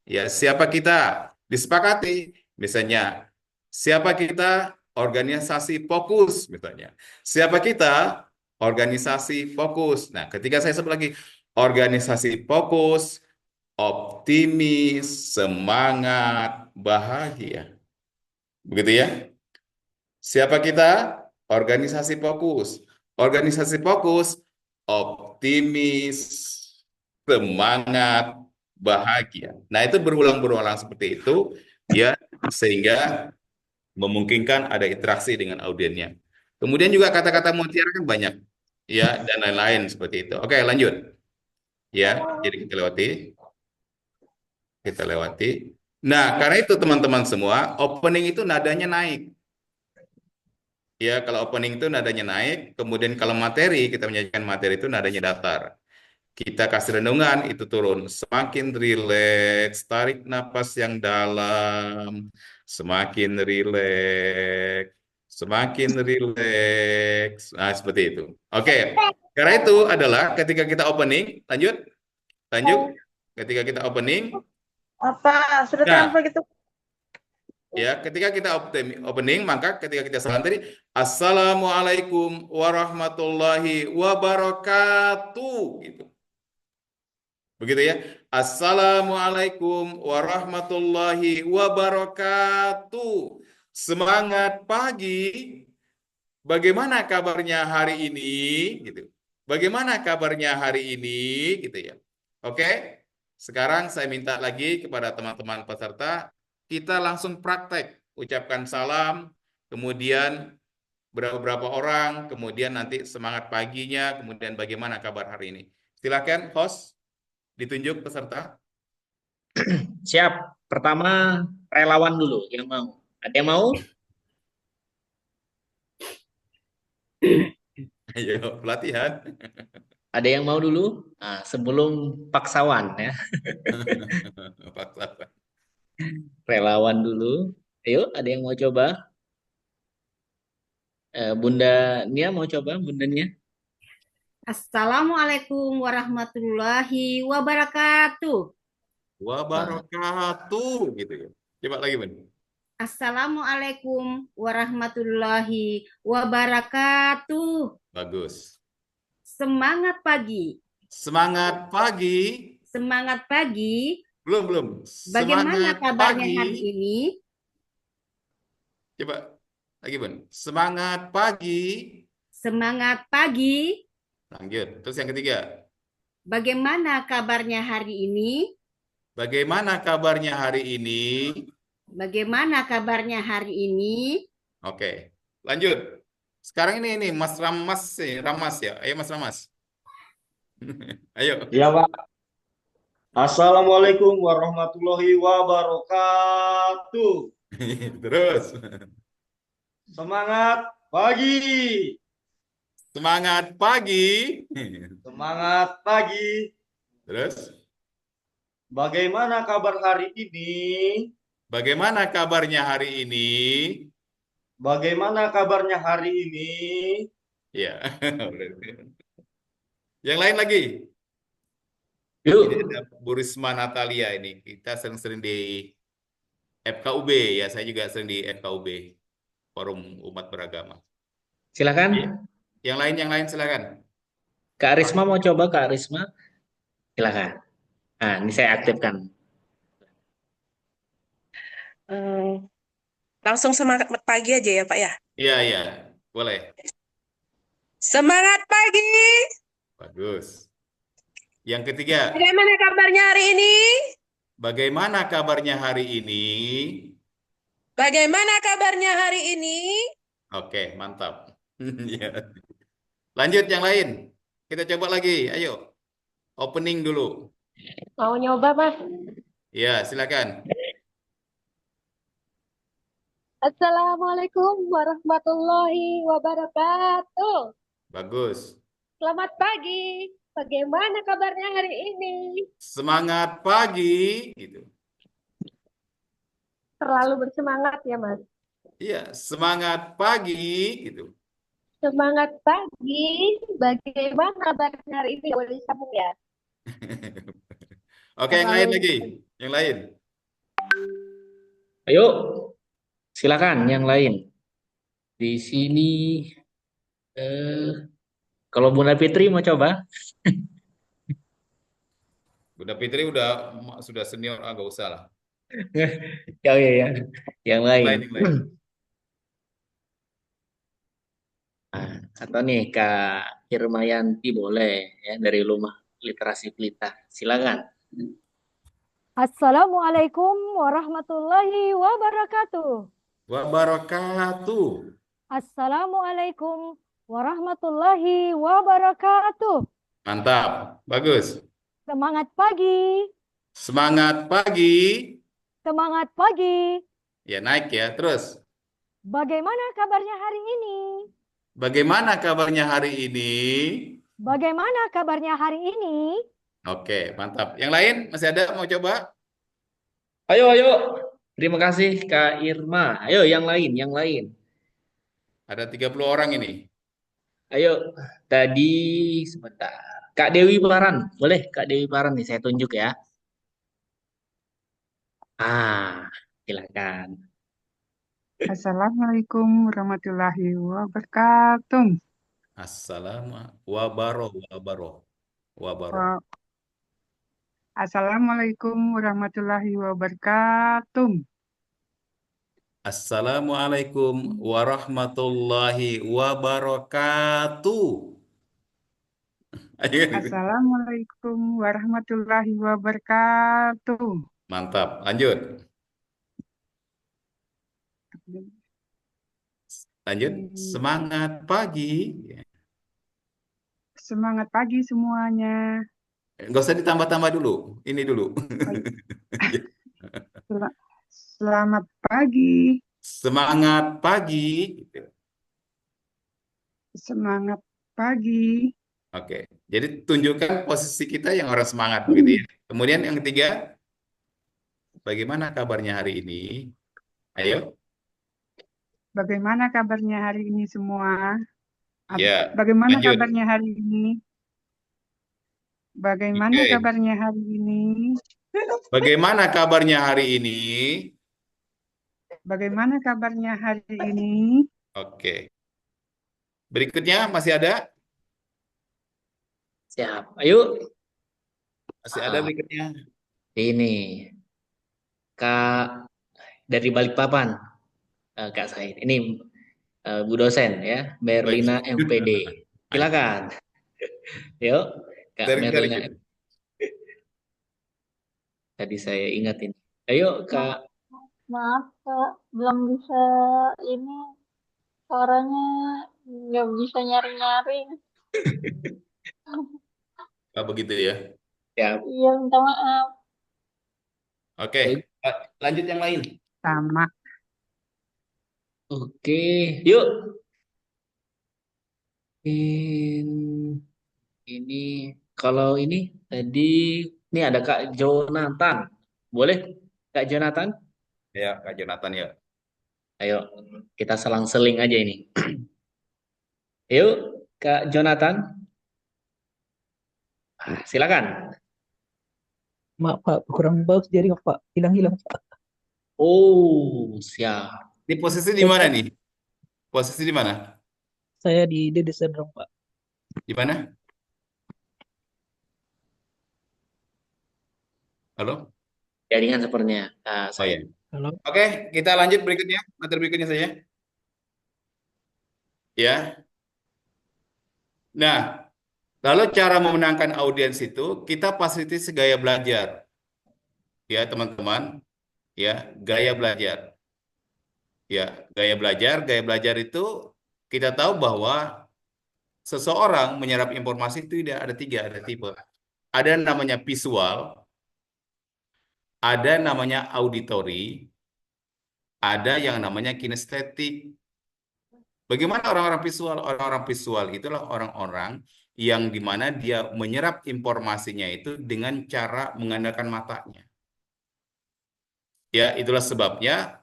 Ya, siapa kita? Disepakati. Misalnya, siapa kita? Organisasi fokus, misalnya. Siapa kita? Organisasi fokus. Nah, ketika saya sebut lagi organisasi fokus, optimis, semangat, bahagia. Begitu ya? Siapa kita? Organisasi fokus. Organisasi fokus, optimis, semangat, bahagia. Nah, itu berulang-berulang seperti itu, ya, sehingga memungkinkan ada interaksi dengan audiennya. Kemudian juga kata-kata mutiara kan banyak, ya, dan lain-lain seperti itu. Oke, lanjut. Ya, jadi kita lewati. Kita lewati. Nah, karena itu teman-teman semua, opening itu nadanya naik. Ya, kalau opening itu nadanya naik, kemudian kalau materi, kita menyajikan materi itu nadanya datar. Kita kasih renungan, itu turun. Semakin rileks, tarik napas yang dalam, semakin rileks, semakin rileks. Nah, seperti itu. Oke, karena itu adalah ketika kita opening, lanjut, lanjut. Ketika kita opening, Apa? Sudah nah, transfer gitu. ya, ketika kita opening, maka ketika kita salam tadi, Assalamualaikum warahmatullahi wabarakatuh, gitu. Begitu ya. Assalamualaikum warahmatullahi wabarakatuh. Semangat pagi. Bagaimana kabarnya hari ini, gitu. Bagaimana kabarnya hari ini, gitu ya. Oke. Sekarang saya minta lagi kepada teman-teman peserta, kita langsung praktek, ucapkan salam, kemudian berapa orang, kemudian nanti semangat paginya, kemudian bagaimana kabar hari ini. Silakan host, ditunjuk peserta. Siap. Pertama relawan dulu yang mau. Ada yang mau? Ayo, pelatihan. Ada yang mau dulu? Nah, sebelum paksawan ya. Paksa. Relawan dulu. Ayo, ada yang mau coba? Bunda Nia mau coba, Bunda Nia? Assalamualaikum warahmatullahi wabarakatuh. Wabarakatuh, gitu ya. Coba lagi, Bun. Assalamualaikum warahmatullahi wabarakatuh. Bagus. Semangat pagi. Semangat pagi. Semangat pagi. Belum. Bagaimana Semangat kabarnya pagi. hari ini? Coba lagi, Bun. Semangat pagi. Semangat pagi. Lanjut. Terus yang ketiga. Bagaimana kabarnya hari ini? Bagaimana kabarnya hari ini? Bagaimana kabarnya hari ini? Oke. Lanjut. Sekarang ini Mas Ramas, Ramas ya. Ayo Mas Ramas. Ayo. Ya, Pak. Assalamualaikum warahmatullahi wabarakatuh. Terus. Semangat pagi. Semangat pagi. Semangat pagi. Terus. Bagaimana kabar hari ini? Bagaimana kabarnya hari ini? Bagaimana kabarnya hari ini? Ya. Yang lain lagi. Yuk. Ini ada Bu Risma Natalia ini. Kita sering-sering di FKUB ya. Saya juga sering di FKUB. Forum Umat Beragama. Silakan. Yang lain silakan. Kak Risma mau coba, Kak Risma? Silakan. Nah, ini saya aktifkan. Langsung semangat pagi aja ya Pak ya. Iya. Boleh. Semangat pagi. Bagus. Yang ketiga. Bagaimana kabarnya hari ini? Bagaimana kabarnya hari ini? Bagaimana kabarnya hari ini? Oke, mantap. Ya. Lanjut yang lain. Kita coba lagi. Ayo, opening dulu. Mau nyoba, Mas? Ya, silakan. Assalamualaikum warahmatullahi wabarakatuh. Bagus. Selamat pagi. Bagaimana kabarnya hari ini? Semangat pagi, gitu. Terlalu bersemangat ya, Mas. Iya, semangat pagi, gitu. Semangat pagi. Bagaimana kabarnya hari ini? Boleh disambung ya? Oke, yang lain lagi. Yang lain. Ayo, silakan yang lain. Di sini, eh, kalau Bunda Fitri mau coba? Bunda Fitri sudah senior, nggak usah lah. Ya, ya, ya. Yang lain. Yang lain. Nah, atau nih Kak Irmayanti boleh ya dari Rumah Literasi Pelita. Silakan. Assalamualaikum warahmatullahi wabarakatuh. Wabarakatuh. Assalamualaikum warahmatullahi wabarakatuh. Mantap. Bagus. Semangat pagi. Semangat pagi. Semangat pagi. Ya, naik ya. Terus. Bagaimana kabarnya hari ini? Bagaimana kabarnya hari ini? Bagaimana kabarnya hari ini? Oke, mantap. Yang lain masih ada mau coba? Ayo, ayo. Terima kasih Kak Irma. Ayo yang lain, yang lain. Ada 30 orang ini. Ayo. Tadi sebentar. Kak Dewi Paran. Boleh Kak Dewi Paran nih saya tunjuk ya. Silakan. Assalamualaikum warahmatullahi wabarakatuh. Wabarakatuh. Assalamualaikum warahmatullahi wabarakatuh. Assalamualaikum warahmatullahi wabarakatuh. Ayo. Assalamualaikum warahmatullahi wabarakatuh. Mantap. Lanjut. Lanjut. Semangat pagi. Semangat pagi semuanya. Nggak usah ditambah-tambah dulu. Ini dulu. Selamat pagi. Semangat pagi. Semangat pagi. Oke. Jadi tunjukkan posisi kita yang orang semangat begitu ya. Kemudian yang ketiga, bagaimana kabarnya hari ini? Ayo. Bagaimana kabarnya hari ini semua? Ya, Bagaimana lanjut. kabarnya hari ini? Bagaimana Oke. kabarnya hari ini? Bagaimana kabarnya hari ini? Bagaimana kabarnya hari ini? Oke. Berikutnya masih ada? Siap. Ayo. Masih ada berikutnya. Ini Kak dari Balikpapan. Kak Said. Ini Bu dosen ya, Merlina MPD. Silakan. Yuk, Kak Dari Merlina. gitu. Tadi saya ingatin. Ayo, Kak. Maaf Kak, belum bisa ini suaranya nggak bisa nyari-nyari. Begitu ya. Ya. Iya, minta maaf. Oke, lanjut yang lain. Sama. Oke, yuk. Ini kalau ini tadi ini ada Kak Jonathan. Boleh Kak Jonathan? Ya, Kak Jonathan ya. Ayo, kita selang-seling aja ini. Yuk, Kak Jonathan. Silakan. Maaf Pak, kurang bagus jaring Pak, hilang-hilang Pak. Oh, siap. Di posisi di mana nih? Posisi di mana? Saya di Dede Serdang Pak. Di mana? Halo? Jaringan sepertinya. Oh ya. Halo. Oke, kita lanjut berikutnya, materi berikutnya saja. Ya. Nah, lalu cara memenangkan audiens itu kita fasilitasi gaya belajar. Ya, teman-teman. Ya, gaya belajar. Ya, gaya belajar itu kita tahu bahwa seseorang menyerap informasi itu ada tiga, ada tipe. Ada namanya visual, ada namanya auditory, ada yang namanya kinestetik. Bagaimana orang-orang visual? Orang-orang visual itulah orang-orang yang dimana dia menyerap informasinya itu dengan cara mengandalkan matanya. Ya, itulah sebabnya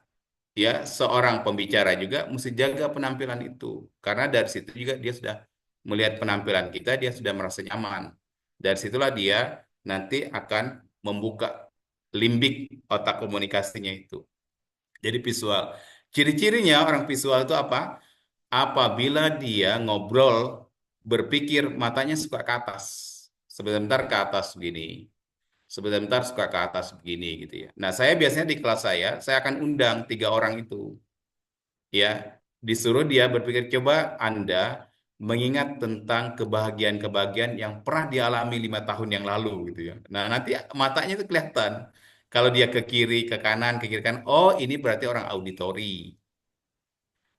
ya seorang pembicara juga mesti jaga penampilan itu. Karena dari situ juga dia sudah melihat penampilan kita, dia sudah merasa nyaman. Dari situlah dia nanti akan membuka limbik otak komunikasinya itu. Jadi visual. Ciri-cirinya orang visual itu apa? Apabila dia ngobrol, berpikir, matanya suka ke atas. Sebentar ke atas begini. Sebentar suka ke atas begini gitu ya. Nah, saya biasanya di kelas saya akan undang 3 orang itu. Ya, disuruh dia berpikir, coba Anda mengingat tentang kebahagiaan-kebahagiaan yang pernah dialami 5 tahun yang lalu gitu ya. Nah, nanti matanya itu kelihatan. Kalau dia ke kiri, ke kanan, ke kiri kan, oh ini berarti orang auditori.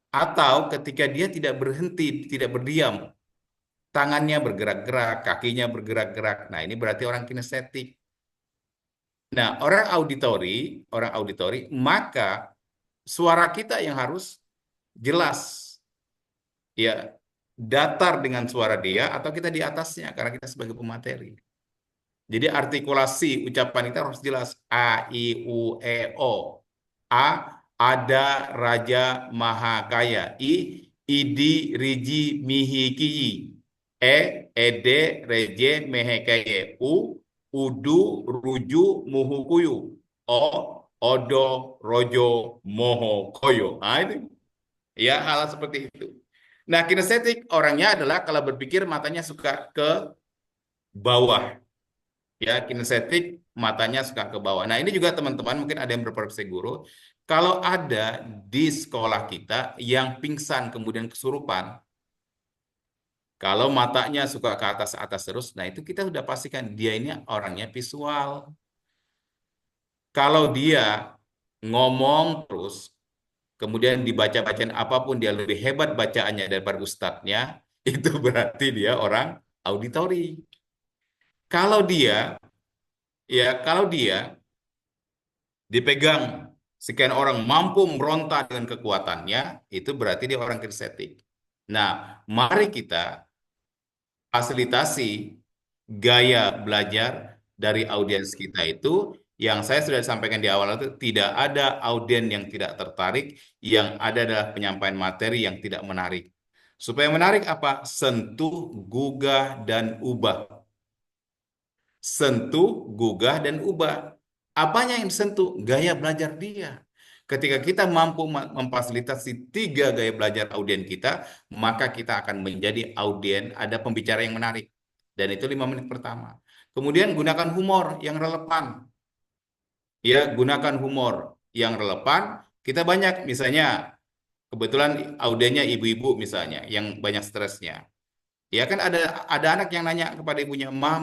Atau ketika dia tidak berhenti, tidak berdiam, tangannya bergerak-gerak, kakinya bergerak-gerak. Nah, ini berarti orang kinestetik. Nah, orang auditori, maka suara kita yang harus jelas. Ya, datar dengan suara dia atau kita di atasnya karena kita sebagai pemateri. Jadi artikulasi ucapan kita harus jelas. A, I, U, E, O. A, ada raja maha kaya. I, idi, riji, mihi, kiyi. E, ede, reje, mehe, keye. U, udu, ruju, muhu, kuyu. O, odo, rojo, moho, koyo. Nah, itu. Ya, hal seperti itu. Nah, kinestetik orangnya adalah kalau berpikir matanya suka ke bawah. Ya, kinestetik matanya suka ke bawah. Nah, ini juga teman-teman mungkin ada yang berprofesi guru. Kalau ada di sekolah kita yang pingsan kemudian kesurupan, kalau matanya suka ke atas-atas terus, nah itu kita sudah pastikan dia ini orangnya visual. Kalau dia ngomong terus, kemudian dibaca-bacaan apapun dia lebih hebat bacaannya daripada ustadznya, itu berarti dia orang auditori. Kalau dia dipegang sekian orang mampu meronta dengan kekuatannya, itu berarti dia orang kinestetik. Nah, mari kita fasilitasi gaya belajar dari audiens kita itu yang saya sudah sampaikan di awal itu tidak ada audiens yang tidak tertarik, yang ada adalah penyampaian materi yang tidak menarik. Supaya menarik apa? Sentuh, gugah, dan ubah. Sentuh, gugah, dan ubah. Apanya yang disentuh? Gaya belajar dia. Ketika kita mampu memfasilitasi 3 gaya belajar audien kita, maka kita akan menjadi audien, ada pembicara yang menarik. Dan itu 5 menit pertama. Kemudian gunakan humor yang relevan. Ya, gunakan humor yang relevan. Kita banyak, misalnya, kebetulan audiennya ibu-ibu misalnya, yang banyak stresnya. Ya kan ada anak yang nanya kepada ibunya, Ma,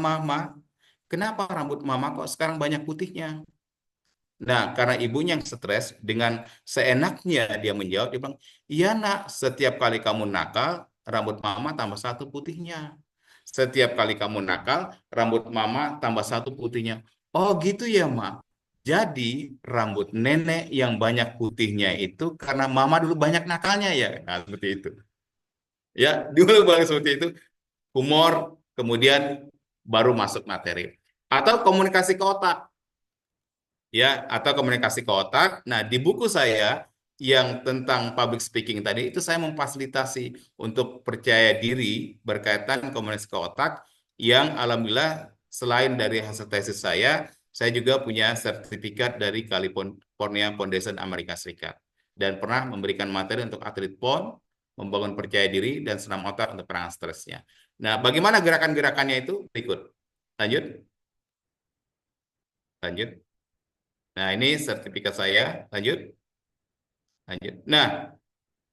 kenapa rambut mama kok sekarang banyak putihnya? Nah, karena ibunya yang stres, dengan seenaknya dia menjawab, dia bilang, iya nak, setiap kali kamu nakal, rambut mama tambah 1 putihnya. Setiap kali kamu nakal, rambut mama tambah 1 putihnya. Oh gitu ya, Ma. Jadi, rambut nenek yang banyak putihnya itu karena mama dulu banyak nakalnya ya. Nah, seperti itu. Ya, dulu balik seperti itu. Humor, kemudian baru masuk materi. Atau komunikasi ke otak. Ya, atau komunikasi ke otak. Nah, di buku saya yang tentang public speaking tadi itu saya memfasilitasi untuk percaya diri berkaitan komunikasi ke otak yang alhamdulillah selain dari hasil tesis saya juga punya sertifikat dari California Foundation Amerika Serikat dan pernah memberikan materi untuk atlet PON, membangun percaya diri dan senam otak untuk penanganan stresnya. Nah, bagaimana gerakan-gerakannya itu? Berikut. Lanjut. Lanjut. Nah, ini sertifikat saya. Lanjut. Lanjut. Nah,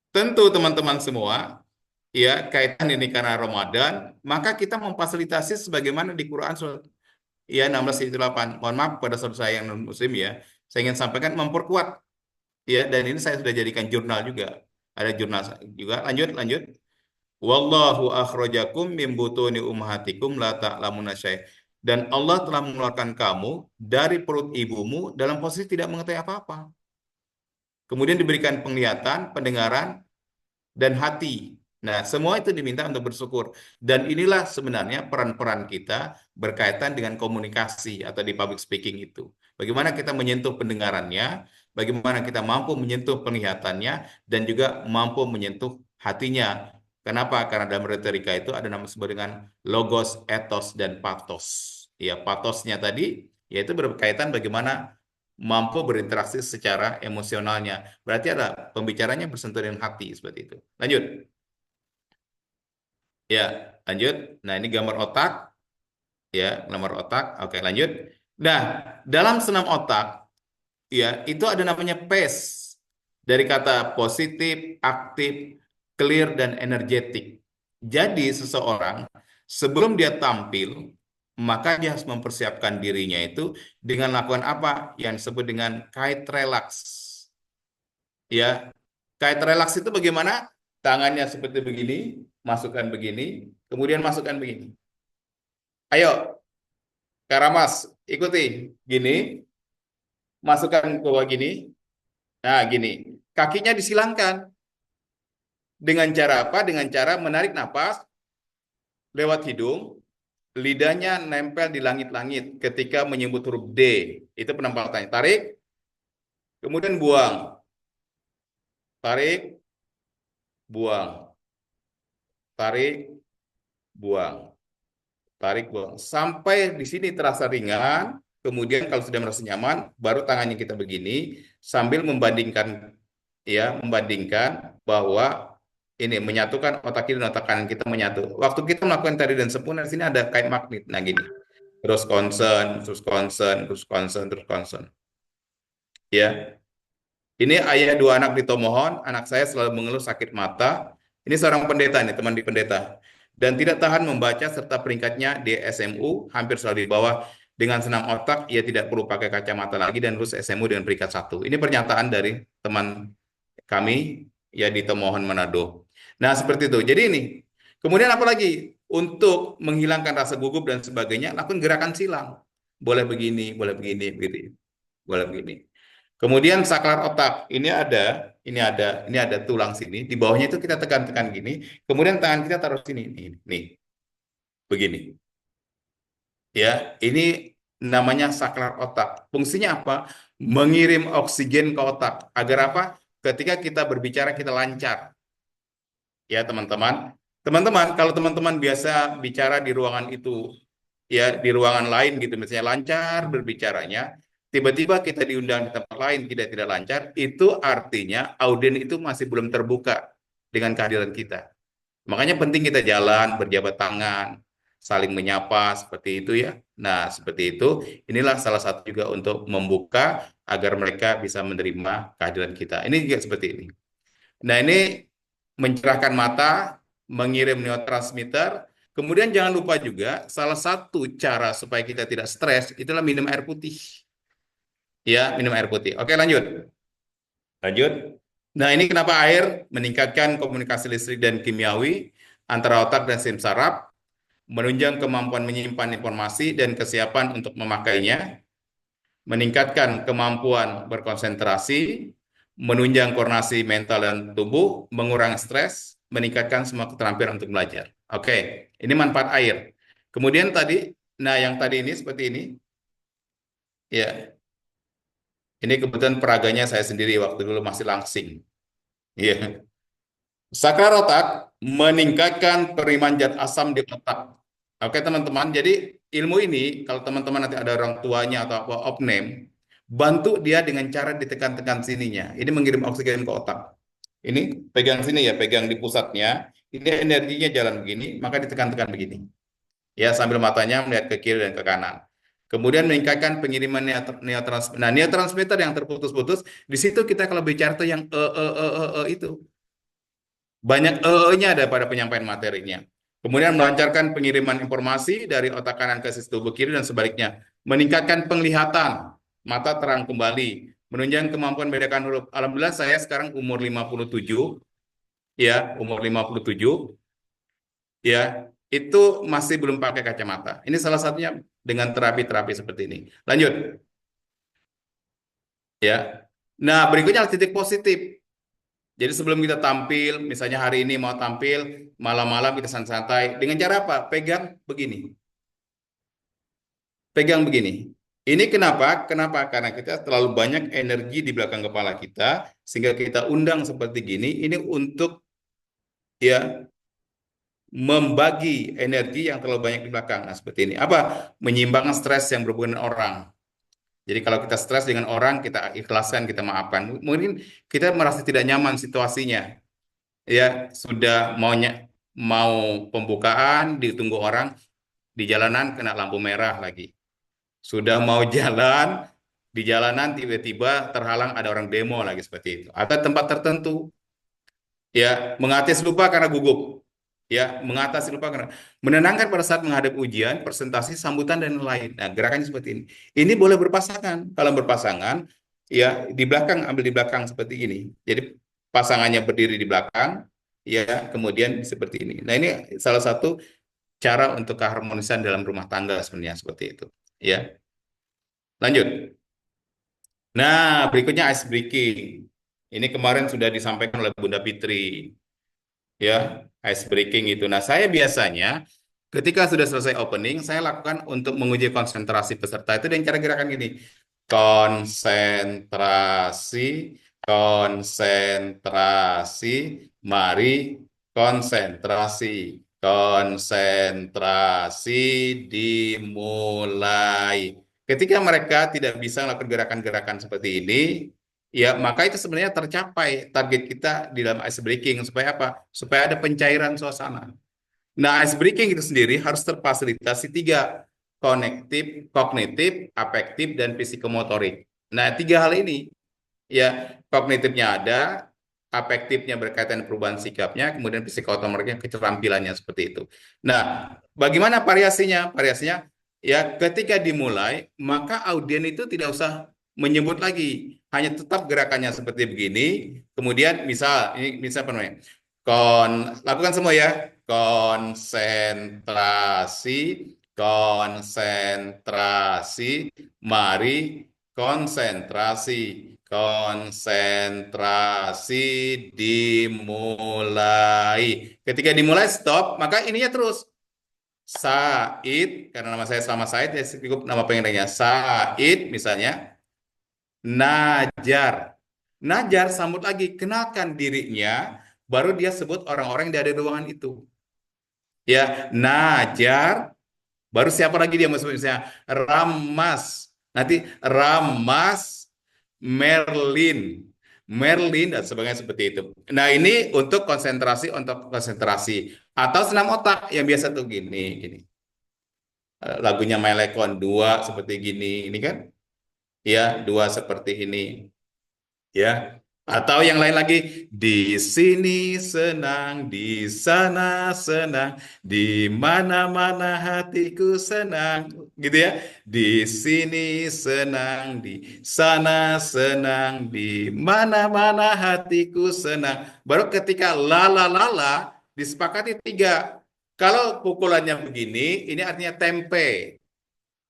tentu teman-teman semua, ya, kaitan ini karena Ramadan, maka kita memfasilitasi sebagaimana di Quran surat ya 16:8. Mohon maaf pada saudara saya yang non muslim ya. Saya ingin sampaikan memperkuat ya, dan ini saya sudah jadikan jurnal juga. Ada jurnal juga. Lanjut. Wallahu akhrajakum min butuni ummahatikum la ta'lamuna syai'. Dan Allah telah mengeluarkan kamu dari perut ibumu dalam posisi tidak mengetahui apa-apa. Kemudian diberikan penglihatan, pendengaran, dan hati. Nah, semua itu diminta untuk bersyukur. Dan inilah sebenarnya peran-peran kita berkaitan dengan komunikasi atau di public speaking itu. Bagaimana kita menyentuh pendengarannya, bagaimana kita mampu menyentuh penglihatannya, dan juga mampu menyentuh hatinya. Kenapa? Karena dalam retorika itu ada nama disebut dengan logos, ethos, dan pathos. Ya, pathosnya tadi yaitu berkaitan bagaimana mampu berinteraksi secara emosionalnya. Berarti ada pembicaranya bersentuh dengan hati seperti itu. Lanjut. Ya, lanjut. Nah, ini gambar otak. Ya, gambar otak. Oke, lanjut. Nah, dalam senam otak, ya, itu ada namanya PACE. Dari kata positif, aktif, clear, dan energetik. Jadi, seseorang sebelum dia tampil, maka dia harus mempersiapkan dirinya itu dengan melakukan apa? Yang disebut dengan kite relax. Ya, kite relax itu bagaimana? Tangannya seperti begini, masukkan begini, kemudian masukkan begini. Ayo, Karamas, ikuti. Gini, masukkan ke bawah gini. Nah, gini. Kakinya disilangkan. Dengan cara apa? Dengan cara menarik napas lewat hidung, lidahnya nempel di langit-langit ketika menyebut huruf D. Itu penempatannya. Tarik, kemudian buang. Tarik, buang. Tarik, buang. Tarik, buang. Sampai di sini terasa ringan. Kemudian kalau sudah merasa nyaman, baru tangannya kita begini sambil membandingkan bahwa ini menyatukan otak kiri dan otak kanan kita menyatu. Waktu kita melakukan tadi dan sempurna, di sini ada kait magnet. Nah, gini. Terus concern, terus concern, terus concern, terus concern. Ya. Ini ayah dua anak di Tomohon, anak saya selalu mengeluh sakit mata. Ini seorang pendeta nih, teman di pendeta. Dan tidak tahan membaca serta peringkatnya di SMU, hampir selalu di bawah. Dengan senam otak, ia tidak perlu pakai kacamata lagi dan lulus SMU dengan peringkat 1. Ini pernyataan dari teman kami ya di Tomohon Manado. Nah, seperti itu. Jadi ini. Kemudian apa lagi? Untuk menghilangkan rasa gugup dan sebagainya, lakukan gerakan silang. Boleh begini, begitu. Boleh begini. Kemudian saklar otak, ini ada tulang sini. Di bawahnya itu kita tekan-tekan gini. Kemudian tangan kita taruh sini, nih, begini. Ya, ini namanya saklar otak. Fungsinya apa? Mengirim oksigen ke otak. Agar apa? Ketika kita berbicara kita lancar. Ya, teman-teman. Teman-teman, kalau teman-teman biasa bicara di ruangan itu, ya di ruangan lain gitu, misalnya lancar berbicaranya, tiba-tiba kita diundang di tempat lain tidak lancar, itu artinya audien itu masih belum terbuka dengan kehadiran kita. Makanya penting kita jalan, berjabat tangan, saling menyapa seperti itu ya. Nah, seperti itu. Inilah salah satu juga untuk membuka agar mereka bisa menerima kehadiran kita. Ini juga seperti ini. Nah, ini mencerahkan mata, mengirim neurotransmitter. Kemudian jangan lupa juga salah satu cara supaya kita tidak stres itulah minum air putih. Ya, minum air putih. Oke, lanjut. Nah, ini kenapa air meningkatkan komunikasi listrik dan kimiawi antara otak dan sistem saraf, menunjang kemampuan menyimpan informasi dan kesiapan untuk memakainya, meningkatkan kemampuan berkonsentrasi, menunjang koordinasi mental dan tubuh, mengurangi stres, meningkatkan semua keterampilan untuk belajar. Oke, ini manfaat air. Kemudian tadi, nah yang tadi ini seperti ini. Ya. Ini kebetulan peraganya saya sendiri waktu dulu masih langsing. Ya. Saklar otak meningkatkan penerimaan zat asam di otak. Oke, teman-teman. Jadi ilmu ini kalau teman-teman nanti ada orang tuanya atau apa opname, bantu dia dengan cara ditekan-tekan sininya. Ini mengirim oksigen ke otak. Ini pegang sini ya, pegang di pusatnya. Ini energinya jalan begini, maka ditekan-tekan begini. Ya, sambil matanya melihat ke kiri dan ke kanan. Kemudian meningkatkan pengiriman neurotransmitter. Nah, neurotransmitter yang terputus-putus, di situ kita kalau bicara tuh yang itu. Banyak nya ada pada penyampaian materinya. Kemudian melancarkan pengiriman informasi dari otak kanan ke sistem tubuh kiri dan sebaliknya. Meningkatkan penglihatan, mata terang kembali, menunjang kemampuan membedakan huruf. Alhamdulillah saya sekarang umur 57, ya, umur 57, ya, itu masih belum pakai kacamata. Ini salah satunya dengan terapi-terapi seperti ini. Lanjut, ya. Nah, berikutnya adalah titik positif. Jadi sebelum kita tampil, misalnya hari ini mau tampil, malam-malam kita santai. Dengan cara apa? Pegang begini. Pegang begini. Ini kenapa? Kenapa? Karena kita terlalu banyak energi di belakang kepala kita, sehingga kita undang seperti gini. Ini untuk ya membagi energi yang terlalu banyak di belakang. Nah, seperti ini. Apa? Menyimbangkan stres yang berhubungan dengan orang. Jadi kalau kita stres dengan orang, kita ikhlaskan, kita maafkan. Mungkin kita merasa tidak nyaman situasinya. Ya, sudah mau pembukaan, ditunggu orang di jalanan kena lampu merah lagi. Sudah mau jalan, di jalanan tiba-tiba terhalang ada orang demo lagi seperti itu. Atau tempat tertentu, ya mengatasi lupa karena gugup. Ya, mengatasi lupa karena menenangkan pada saat menghadapi ujian, presentasi, sambutan dan lain. Nah, gerakannya seperti ini. Ini boleh berpasangan. Kalau berpasangan, ya di belakang ambil di belakang seperti ini. Jadi pasangannya berdiri di belakang, ya kemudian seperti ini. Nah, ini salah satu cara untuk keharmonisan dalam rumah tangga sebenarnya seperti itu. Ya, lanjut. Nah, berikutnya ice breaking. Ini kemarin sudah disampaikan oleh Bunda Fitri. Ya, ice breaking itu. Nah, saya biasanya ketika sudah selesai opening, saya lakukan untuk menguji konsentrasi peserta itu dengan cara gerakan gini. Konsentrasi, konsentrasi, mari konsentrasi, konsentrasi, dimulai. Ketika mereka tidak bisa melakukan gerakan-gerakan seperti ini, ya, maka itu sebenarnya tercapai target kita di dalam ice breaking. Supaya apa? Supaya ada pencairan suasana. Nah, ice breaking itu sendiri harus terfasilitasi tiga. Kognitif, afektif, dan psikomotorik. Nah, tiga hal ini, ya, kognitifnya ada, afektifnya berkaitan dengan perubahan sikapnya, kemudian psikomotoriknya keterampilannya seperti itu. Nah, bagaimana variasinya? Variasinya, ya, ketika dimulai, maka audien itu tidak usah menyebut lagi, hanya tetap gerakannya seperti begini. Kemudian misal ini misal apa namanya? Lakukan semua ya. Konsentrasi, konsentrasi, mari konsentrasi, konsentrasi, dimulai. Ketika dimulai stop, maka ininya terus. Said, karena nama saya sama Said, ya cukup nama pengennya. Said misalnya. Najar. Najar sambut lagi, kenalkan dirinya, baru dia sebut orang-orang yang ada di ruangan itu. Ya, Najar, baru siapa lagi dia mau sebut, misalnya Ramas. Nanti Ramas, Merlin, Merlin dan sebagainya seperti itu. Nah, ini untuk konsentrasi, atau senam otak yang biasa tuh gini. Lagunya Melekon 2 seperti gini, ini kan? Ya, 2 seperti ini. Ya, atau yang lain lagi, di sini senang, di sana senang, di mana-mana hatiku senang, gitu ya. Di sini senang, di sana senang, di mana-mana hatiku senang. Baru ketika lala disepakati 3. Kalau pukulannya begini, ini artinya tempe.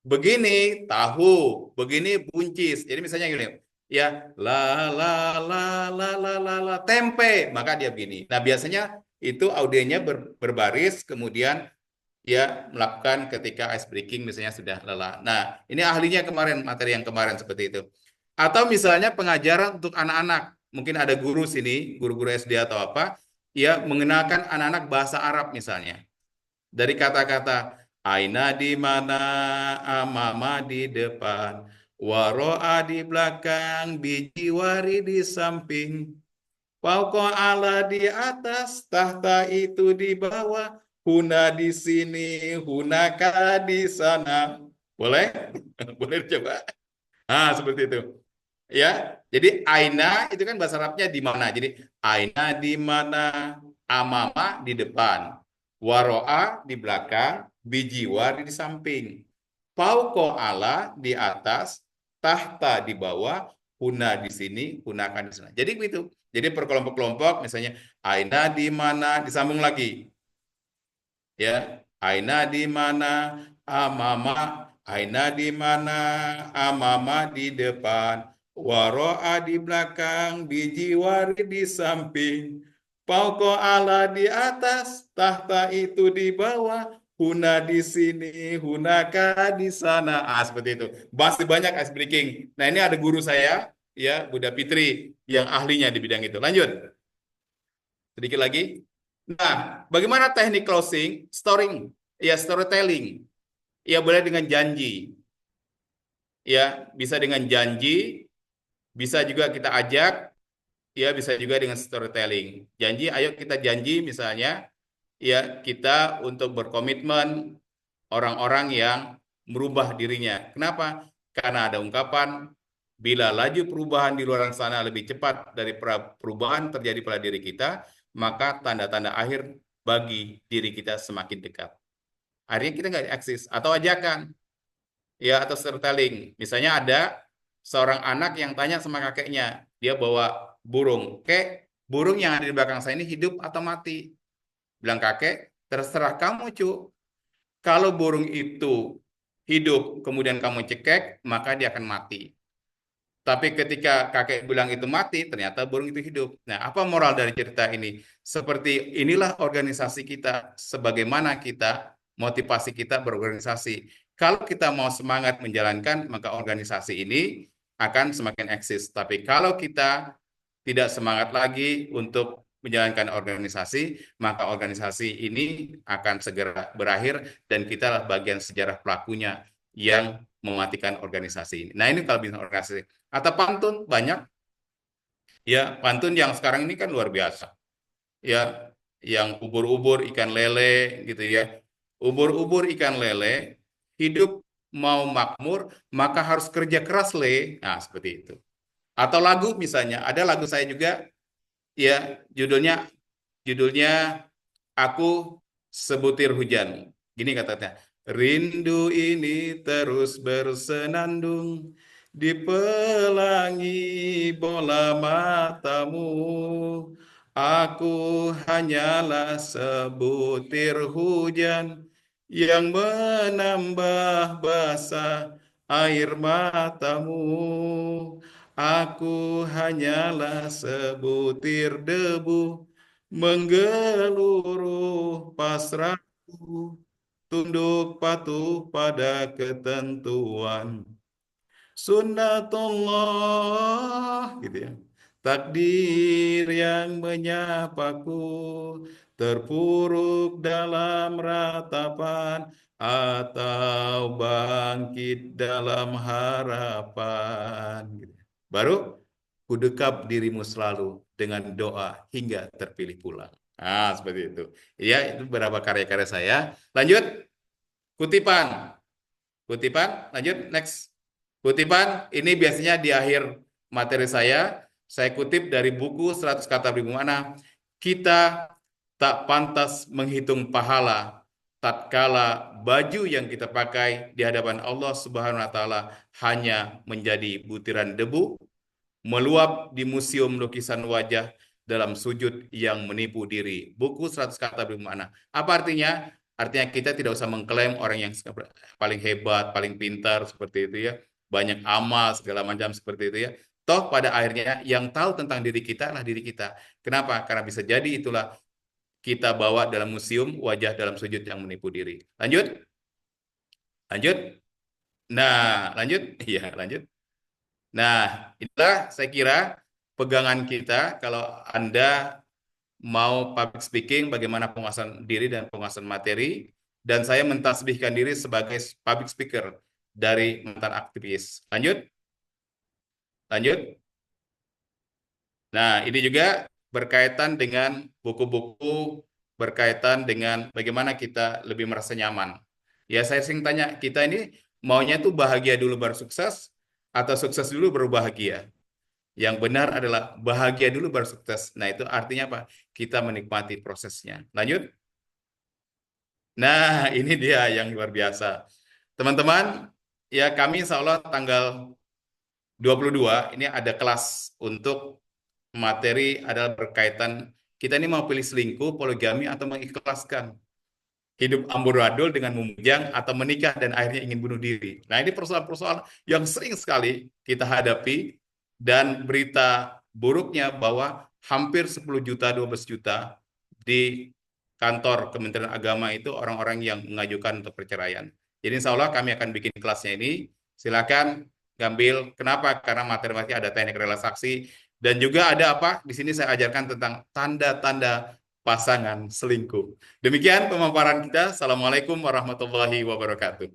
Begini tahu, begini buncis. Jadi misalnya gini, ya la tempe, maka dia begini. Nah, biasanya itu audiennya berbaris, kemudian ya melakukan ketika ice breaking misalnya sudah lelah. Nah, ini ahlinya kemarin, materi yang kemarin seperti itu. Atau misalnya pengajaran untuk anak-anak, mungkin ada guru sini, guru-guru SD atau apa, ya mengenalkan anak-anak bahasa Arab misalnya. Dari kata-kata Aina di mana, amama di depan, waro'a di belakang, biji wari di samping, Fauqa ala di atas, tahta itu di bawah, huna di sini, hunaka di sana. Boleh? Boleh coba. Nah, seperti itu. Ya, jadi aina itu kan bahasa Arabnya di mana. Jadi aina di mana, amama di depan, waro'a di belakang, bijiwar di samping, fauqa ala di atas, tahta di bawah, huna di sini, hunakan di sana. Jadi begitu. Jadi per kelompok-kelompok, misalnya aina di mana, disambung lagi. Ya, aina di mana, amama, aina di mana, amama di depan, waro'a di belakang, bijiwari di samping, pauko ala di atas, tahta itu di bawah, huna di sini, hunaka di sana. Seperti itu. Masih banyak ice breaking. Nah, ini ada guru saya, ya, Bunda Fitri, yang ahlinya di bidang itu. Lanjut. Sedikit lagi. Nah, bagaimana teknik closing? Storytelling. Ya, boleh dengan janji. Ya, bisa dengan janji, bisa juga kita ajak, ya bisa juga dengan storytelling. Janji, ayo kita janji misalnya, ya kita untuk berkomitmen orang-orang yang merubah dirinya. Kenapa? Karena ada ungkapan, bila laju perubahan di luar sana lebih cepat dari perubahan terjadi pada diri kita, maka tanda-tanda akhir bagi diri kita semakin dekat. Akhirnya kita nggak eksis. Atau ajakan, ya atau storytelling. Misalnya ada seorang anak yang tanya sama kakeknya, dia bawa burung. Burung yang ada di belakang saya ini hidup atau mati? Bilang kakek, terserah kamu, cu. Kalau burung itu hidup, kemudian kamu cekek, maka dia akan mati. Tapi ketika kakek bilang itu mati, ternyata burung itu hidup. Nah, apa moral dari cerita ini? Seperti inilah organisasi kita, sebagaimana kita, motivasi kita berorganisasi. Kalau kita mau semangat menjalankan, maka organisasi ini akan semakin eksis. Tapi kalau kita tidak semangat lagi untuk menjalankan organisasi, maka organisasi ini akan segera berakhir dan kita bagian sejarah pelakunya yang mematikan organisasi ini. Nah, ini kalau bisa organisasi. Atau pantun banyak. Ya, pantun yang sekarang ini kan luar biasa. Ya, yang ubur-ubur ikan lele gitu ya. Ubur-ubur ikan lele, hidup mau makmur, maka harus kerja keras le. Nah, seperti itu. Atau lagu misalnya, ada lagu saya juga ya judulnya Aku Sebutir Hujan. Gini katanya, rindu ini terus bersenandung di pelangi bola matamu. Aku hanyalah sebutir hujan yang menambah basah air matamu. Aku hanyalah sebutir debu menggeluruh pasrahku, tunduk patuh pada ketentuan sunnatullah, gitu ya. Takdir yang menyapaku, terpuruk dalam ratapan, atau bangkit dalam harapan. Gitu. Baru, kudekap dirimu selalu dengan doa hingga terpilih pulang. Seperti itu. Ya, itu beberapa karya-karya saya. Lanjut, kutipan. Kutipan, lanjut, next. Kutipan ini biasanya di akhir materi saya kutip dari buku 100 kata beribu makna. Kita tak pantas menghitung pahala tatkala baju yang kita pakai di hadapan Allah Subhanahu wa taala hanya menjadi butiran debu meluap di museum lukisan wajah dalam sujud yang menipu diri. Buku 100 kata beribu makna. Apa artinya? Artinya kita tidak usah mengklaim orang yang paling hebat, paling pintar seperti itu ya. Banyak amal segala macam seperti itu ya. Toh pada akhirnya yang tahu tentang diri kita adalah diri kita. Kenapa? Karena bisa jadi itulah kita bawa dalam museum wajah dalam sujud yang menipu diri. Lanjut. Lanjut. Nah, lanjut. Iya, lanjut. Nah, inilah saya kira pegangan kita kalau Anda mau public speaking, bagaimana penguasaan diri dan penguasaan materi, dan saya mentasbihkan diri sebagai public speaker dari mantan aktivis. Lanjut. Lanjut. Nah, ini juga berkaitan dengan buku-buku, berkaitan dengan bagaimana kita lebih merasa nyaman. Ya, saya sering tanya, kita ini maunya tuh bahagia dulu baru sukses, atau sukses dulu baru bahagia? Yang benar adalah bahagia dulu baru sukses. Nah, itu artinya apa? Kita menikmati prosesnya. Lanjut. Nah, ini dia yang luar biasa. Teman-teman, ya kami insya Allah tanggal 22 ini ada kelas untuk materi adalah berkaitan kita ini mau pilih selingkuh, poligami atau mengikhlaskan hidup amburadul dengan memujang atau menikah dan akhirnya ingin bunuh diri. Nah, ini persoalan-persoalan yang sering sekali kita hadapi dan berita buruknya bahwa hampir 10 juta, 12 juta di kantor Kementerian Agama itu orang-orang yang mengajukan untuk perceraian. Jadi insya Allah kami akan bikin kelasnya ini. Silakan ngambil. Kenapa? Karena materi-materi ada teknik relaksasi dan juga ada apa? Di sini saya ajarkan tentang tanda-tanda pasangan selingkuh. Demikian pemaparan kita. Assalamualaikum warahmatullahi wabarakatuh.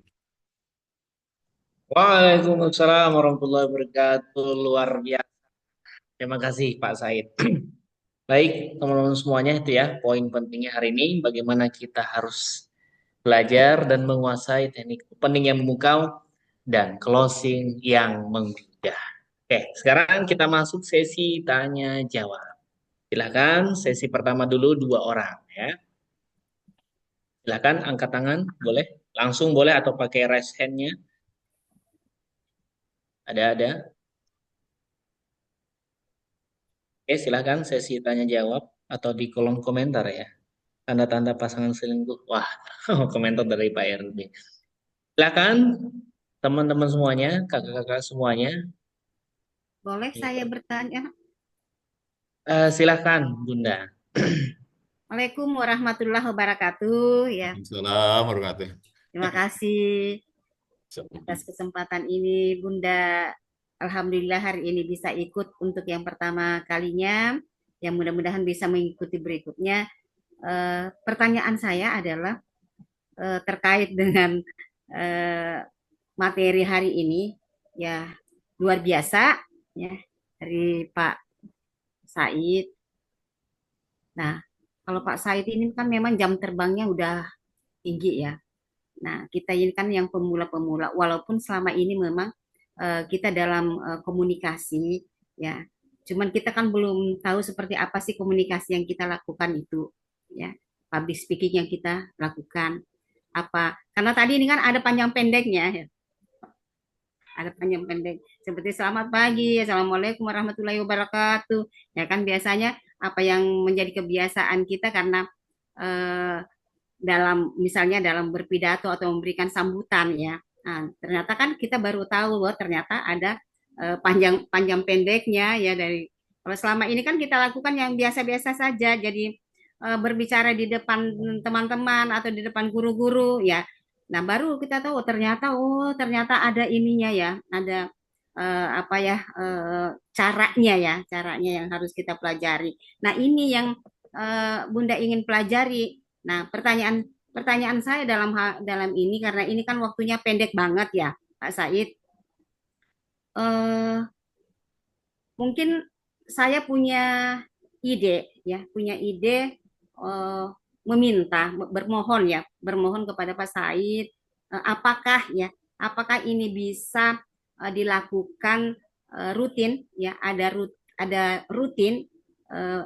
Waalaikumsalam warahmatullahi wabarakatuh. Luar biasa. Terima kasih Pak Said. Baik, teman-teman semuanya itu ya, poin pentingnya hari ini bagaimana kita harus belajar dan menguasai teknik opening yang memukau dan closing yang menggugah. Oke, sekarang kita masuk sesi tanya jawab. Silakan sesi pertama dulu 2 orang ya. Silakan angkat tangan, boleh. Langsung boleh atau pakai raise hand-nya. Ada. Oke, silakan sesi tanya jawab atau di kolom komentar ya. Tanda-tanda pasangan selingkuh. Wah, komentar dari Pak RB. Silakan teman-teman semuanya, kakak-kakak semuanya. Boleh saya bertanya? Silakan Bunda. Waalaikumsalam warahmatullahi wabarakatuh. Ya, Assalamualaikum warahmatullahi wabarakatuh. terima kasih atas kesempatan ini, Bunda. Alhamdulillah hari ini bisa ikut untuk yang pertama kalinya. Yang mudah-mudahan bisa mengikuti berikutnya. Pertanyaan saya adalah terkait dengan materi hari ini, ya luar biasa ya dari Pak Said. Nah, kalau Pak Said ini kan memang jam terbangnya udah tinggi ya. Nah, kita ini kan yang pemula-pemula, walaupun selama ini memang kita dalam komunikasi ya. Cuman kita kan belum tahu seperti apa sih komunikasi yang kita lakukan itu ya. Public speaking yang kita lakukan apa? Karena tadi ini kan ada panjang pendeknya ya. Ada panjang pendek seperti selamat pagi, assalamualaikum warahmatullahi wabarakatuh. Ya kan biasanya apa yang menjadi kebiasaan kita karena misalnya dalam berpidato atau memberikan sambutan ya. Nah, ternyata kan kita baru tahu bahwa ternyata ada panjang pendeknya ya dari kalau selama ini kan kita lakukan yang biasa-biasa saja. Jadi berbicara di depan teman-teman atau di depan guru-guru ya. Nah, baru kita tahu ternyata ada ininya ya, ada caranya yang harus kita pelajari. Nah, ini yang Bunda ingin pelajari. Nah, pertanyaan saya dalam ini karena ini kan waktunya pendek banget ya, Pak Said. Mungkin saya punya ide bermohon kepada Pak Said, apakah ini bisa dilakukan rutin ya, ada rutin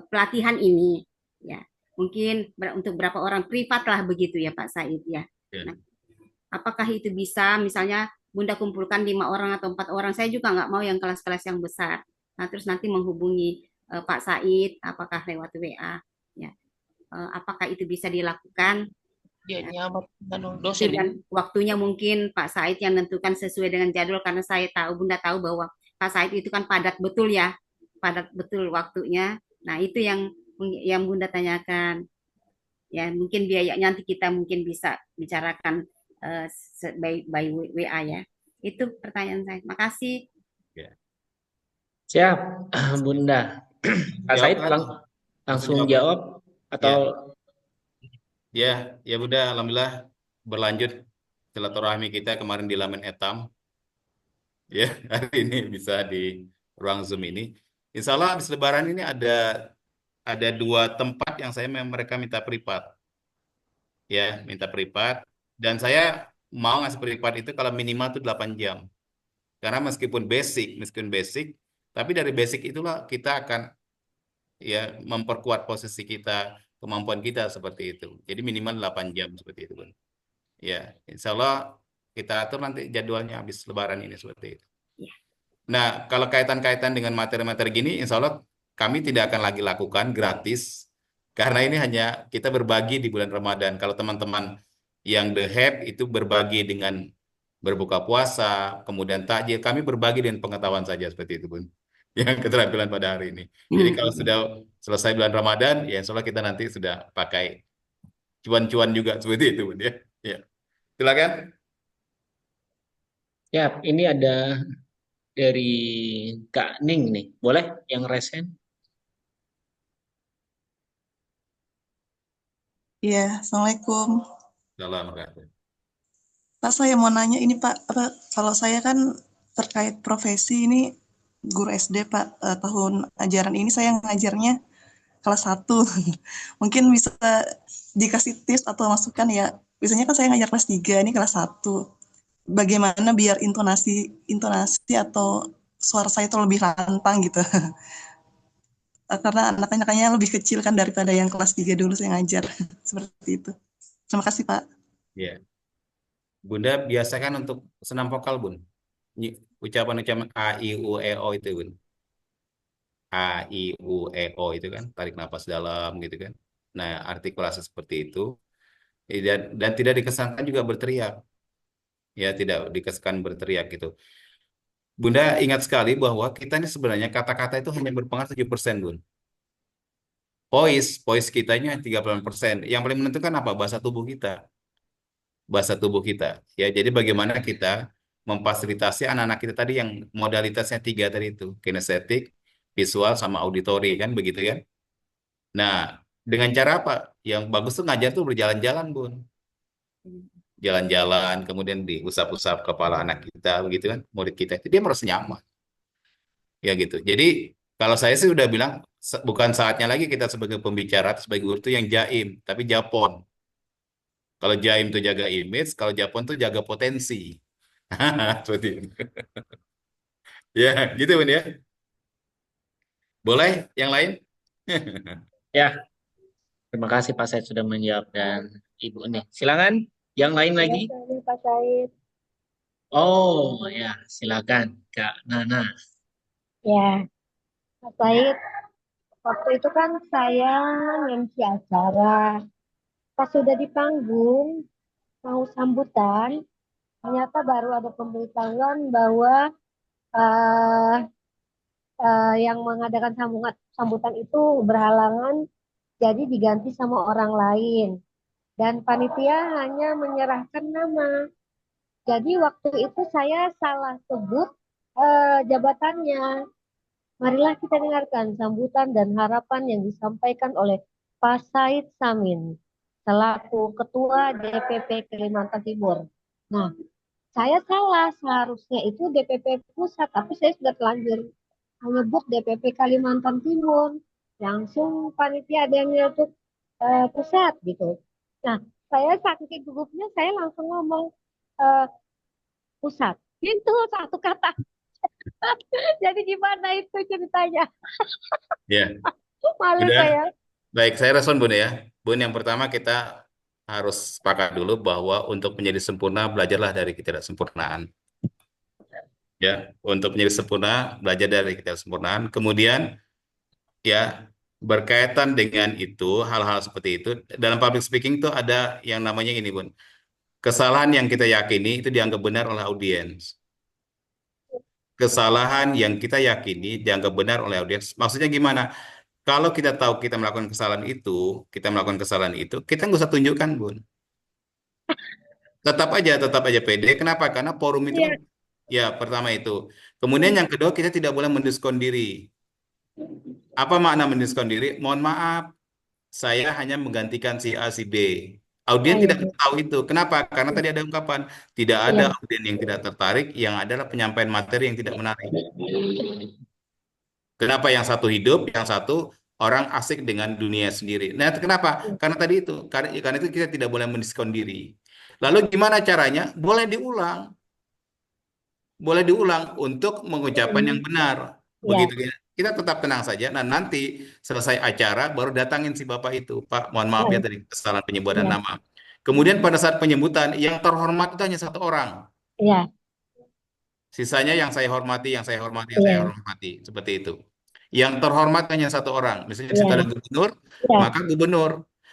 pelatihan ini ya, mungkin untuk berapa orang privat lah begitu ya Pak Said ya. Nah, apakah itu bisa misalnya Bunda kumpulkan 5 orang atau 4 orang, saya juga nggak mau yang kelas-kelas yang besar. Nah, terus nanti menghubungi Pak Said, apakah lewat WA ya. Apakah itu bisa dilakukan? Dan waktunya mungkin Pak Said yang menentukan sesuai dengan jadwal karena Bunda tahu bahwa Pak Said itu kan padat betul waktunya. Nah, itu yang Bunda tanyakan. Ya, mungkin biayanya nanti kita mungkin bisa bicarakan by WA ya. Itu pertanyaan saya. Makasih. Siap, Bunda. Pak Said langsung jawab atau ya Bunda, alhamdulillah berlanjut silaturahmi kita kemarin di Lamen Etam. Ya, hari ini bisa di ruang Zoom ini. Insya Allah habis Lebaran ini ada 2 tempat yang mereka minta privat. Ya, minta privat. Dan saya mau ngasih privat itu kalau minimal itu 8 jam. Karena meskipun basic, tapi dari basic itulah kita akan ya memperkuat posisi kita, kemampuan kita seperti itu. Jadi minimal 8 jam seperti itu, Bun. Ya, insya Allah kita atur nanti jadwalnya habis Lebaran ini seperti itu. Nah, kalau kaitan-kaitan dengan materi-materi gini, insya Allah kami tidak akan lagi lakukan gratis, karena ini hanya kita berbagi di bulan Ramadan. Kalau teman-teman yang the have itu berbagi dengan berbuka puasa, kemudian takjil, kami berbagi dengan pengetahuan saja seperti itu, Bun. Yang keterampilan pada hari ini. Jadi kalau sudah selesai bulan Ramadan, ya insya Allah kita nanti sudah pakai cuan-cuan juga seperti itu, Bun, ya. Ya. Silakan. Ya, ini ada dari Kak Ning nih. Boleh yang resen? Iya, Assalamualaikum. Salam warahmatullahi. Pak, saya mau nanya ini Pak, kalau saya kan terkait profesi ini guru SD Pak, tahun ajaran ini saya ngajarnya kelas 1. Mungkin bisa dikasih tips atau masukan ya. Biasanya kan saya ngajar kelas 3, ini kelas 1. Bagaimana biar intonasi atau suara saya itu lebih lantang gitu. Karena anak-anaknya lebih kecil kan daripada yang kelas 3 dulu saya ngajar. Seperti itu. Terima kasih Pak. Ya. Bunda biasakan untuk senam vokal, Bun. Ucapan-ucapan A, I, U, E, O itu, Bun. A, I, U, E, O itu kan, tarik napas dalam gitu kan. Nah, artikulasi seperti itu. Dan tidak dikesankan juga berteriak. Ya, tidak dikesankan berteriak gitu. Bunda ingat sekali bahwa kita ini sebenarnya kata-kata itu hanya berpengaruh 7%, Bun. Voice kitanya 30%. Yang paling menentukan apa? Bahasa tubuh kita. Bahasa tubuh kita. Ya, jadi bagaimana kita memfasilitasi anak-anak kita tadi yang modalitasnya 3 tadi itu, kinestetik, visual, sama auditori kan begitu kan. Nah, dengan cara apa? Yang bagus tuh ngajar tuh berjalan-jalan, Bun. Jalan-jalan, kemudian diusap-usap kepala anak kita begitu kan, murid kita itu dia merasa nyaman. Ya gitu. Jadi kalau saya sih udah bilang bukan saatnya lagi kita sebagai pembicara, sebagai guru itu yang jaim, tapi japon. Kalau jaim tuh jaga image, kalau japon tuh jaga potensi. Seperti itu. Ya, gitu Bun ya. Boleh yang lain? Ya, terima kasih Pak Said sudah menjawab dan Ibu nih. Silakan yang lain lagi. Ini Pak Said. Oh, ya, silakan Kak Nana. Ya, Pak Said. Waktu itu kan saya MC acara. Pas sudah di panggung, mau sambutan, ternyata baru ada pemberitahuan bahwa eh, yang mengadakan sambutan itu berhalangan, jadi diganti sama orang lain. Dan panitia hanya menyerahkan nama. Jadi waktu itu saya salah sebut jabatannya. Marilah kita dengarkan sambutan dan harapan yang disampaikan oleh Pak Said Samin selaku Ketua DPP Kalimantan Timur. Nah, saya salah, seharusnya itu DPP Pusat, tapi saya sudah terlanjur menyebut DPP Kalimantan Timur. Langsung panitia ada yang nyeletuk pusat gitu. Nah, saya saking gugupnya saya langsung ngomong eh, pusat. Itu satu kata. Jadi gimana itu ceritanya? Ya. Malu Udah. saya. Baik, saya respon Bun ya. Bun, yang pertama kita harus sepakat dulu bahwa untuk menjadi sempurna, belajarlah dari ketidaksempurnaan. Ya, untuk menjadi sempurna, belajar dari ketidaksempurnaan. Kemudian, ya, berkaitan dengan itu, hal-hal seperti itu, dalam public speaking itu ada yang namanya ini, Bun. Kesalahan yang kita yakini itu dianggap benar oleh audiens. Kesalahan yang kita yakini dianggap benar oleh audiens. Maksudnya gimana? Kalau kita tahu kita melakukan kesalahan itu, kita nggak usah tunjukkan, Bun. Tetap aja pede. Kenapa? Karena forum itu kan, ya pertama itu. Kemudian yang kedua, kita tidak boleh mendiskon diri. Apa makna mendiskon diri? Mohon maaf, saya hanya menggantikan si A, si B. Audien tidak tahu itu. Kenapa? Karena tadi ada ungkapan, tidak ada audien yang tidak tertarik, yang adalah penyampaian materi yang tidak menarik. Kenapa yang satu hidup, yang satu orang asik dengan dunia sendiri. Nah, kenapa? Karena tadi itu. Karena itu kita tidak boleh mendiskon diri. Lalu gimana caranya? Boleh diulang. Boleh diulang untuk mengucapkan yang benar. Begitu ya. Kita tetap tenang saja. Nah, nanti selesai acara baru datangin si Bapak itu. Pak, mohon maaf ya tadi kesalahan penyebutan nama. Kemudian pada saat penyebutan yang terhormat itu hanya satu orang. Iya. Sisanya yang saya hormati, yang saya hormati, yang saya Iya, hormati. Seperti itu. Yang terhormat hanya satu orang. Misalnya di situ ada iya, gubernur, iya, maka gubernur.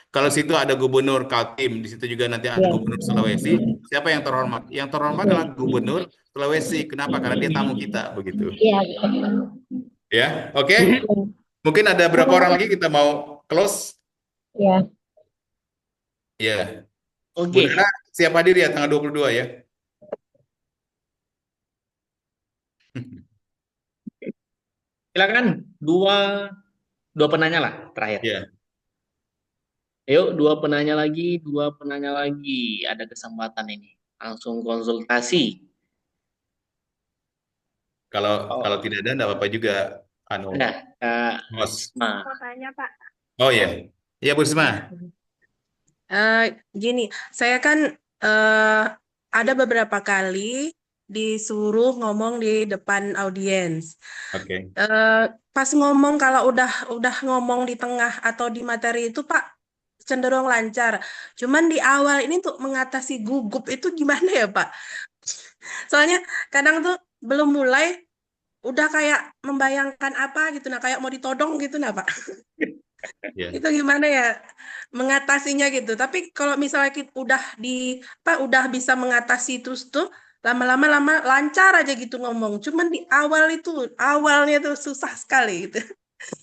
Kalau situ ada gubernur Kaltim, di situ juga nanti ada iya, gubernur Sulawesi. Siapa yang terhormat? Yang terhormat adalah iya, gubernur Sulawesi. Kenapa? Karena dia tamu kita, begitu. iya, Ya, oke. iya, Mungkin ada berapa orang lagi kita mau close? iya. Ya. Bu Oke. Nana siap hadir ya tanggal 22 ya. Silakan dua penanya lah terakhir. Ya. Yuk, dua penanya lagi. Ada kesempatan ini. Langsung konsultasi. Kalau Oh, tidak ada enggak apa-apa juga. Anu, ada Kak host. Risma. Mau tanya, Pak. Oh ya. Ya Bu Risma. Gini, saya kan ada beberapa kali disuruh ngomong di depan audiens. Oke. Pas ngomong kalau udah ngomong di tengah atau di materi itu, Pak, cenderung lancar. Cuman di awal ini untuk mengatasi gugup itu gimana ya, Pak? Soalnya kadang tuh belum mulai udah kayak membayangkan apa gitu, nah kayak mau ditodong gitu, nah Pak. Ya. Itu gimana ya mengatasinya gitu. Tapi kalau misalnya kita udah bisa mengatasi terus tuh lama-lama lancar aja gitu ngomong. Cuman di awalnya tuh susah sekali gitu.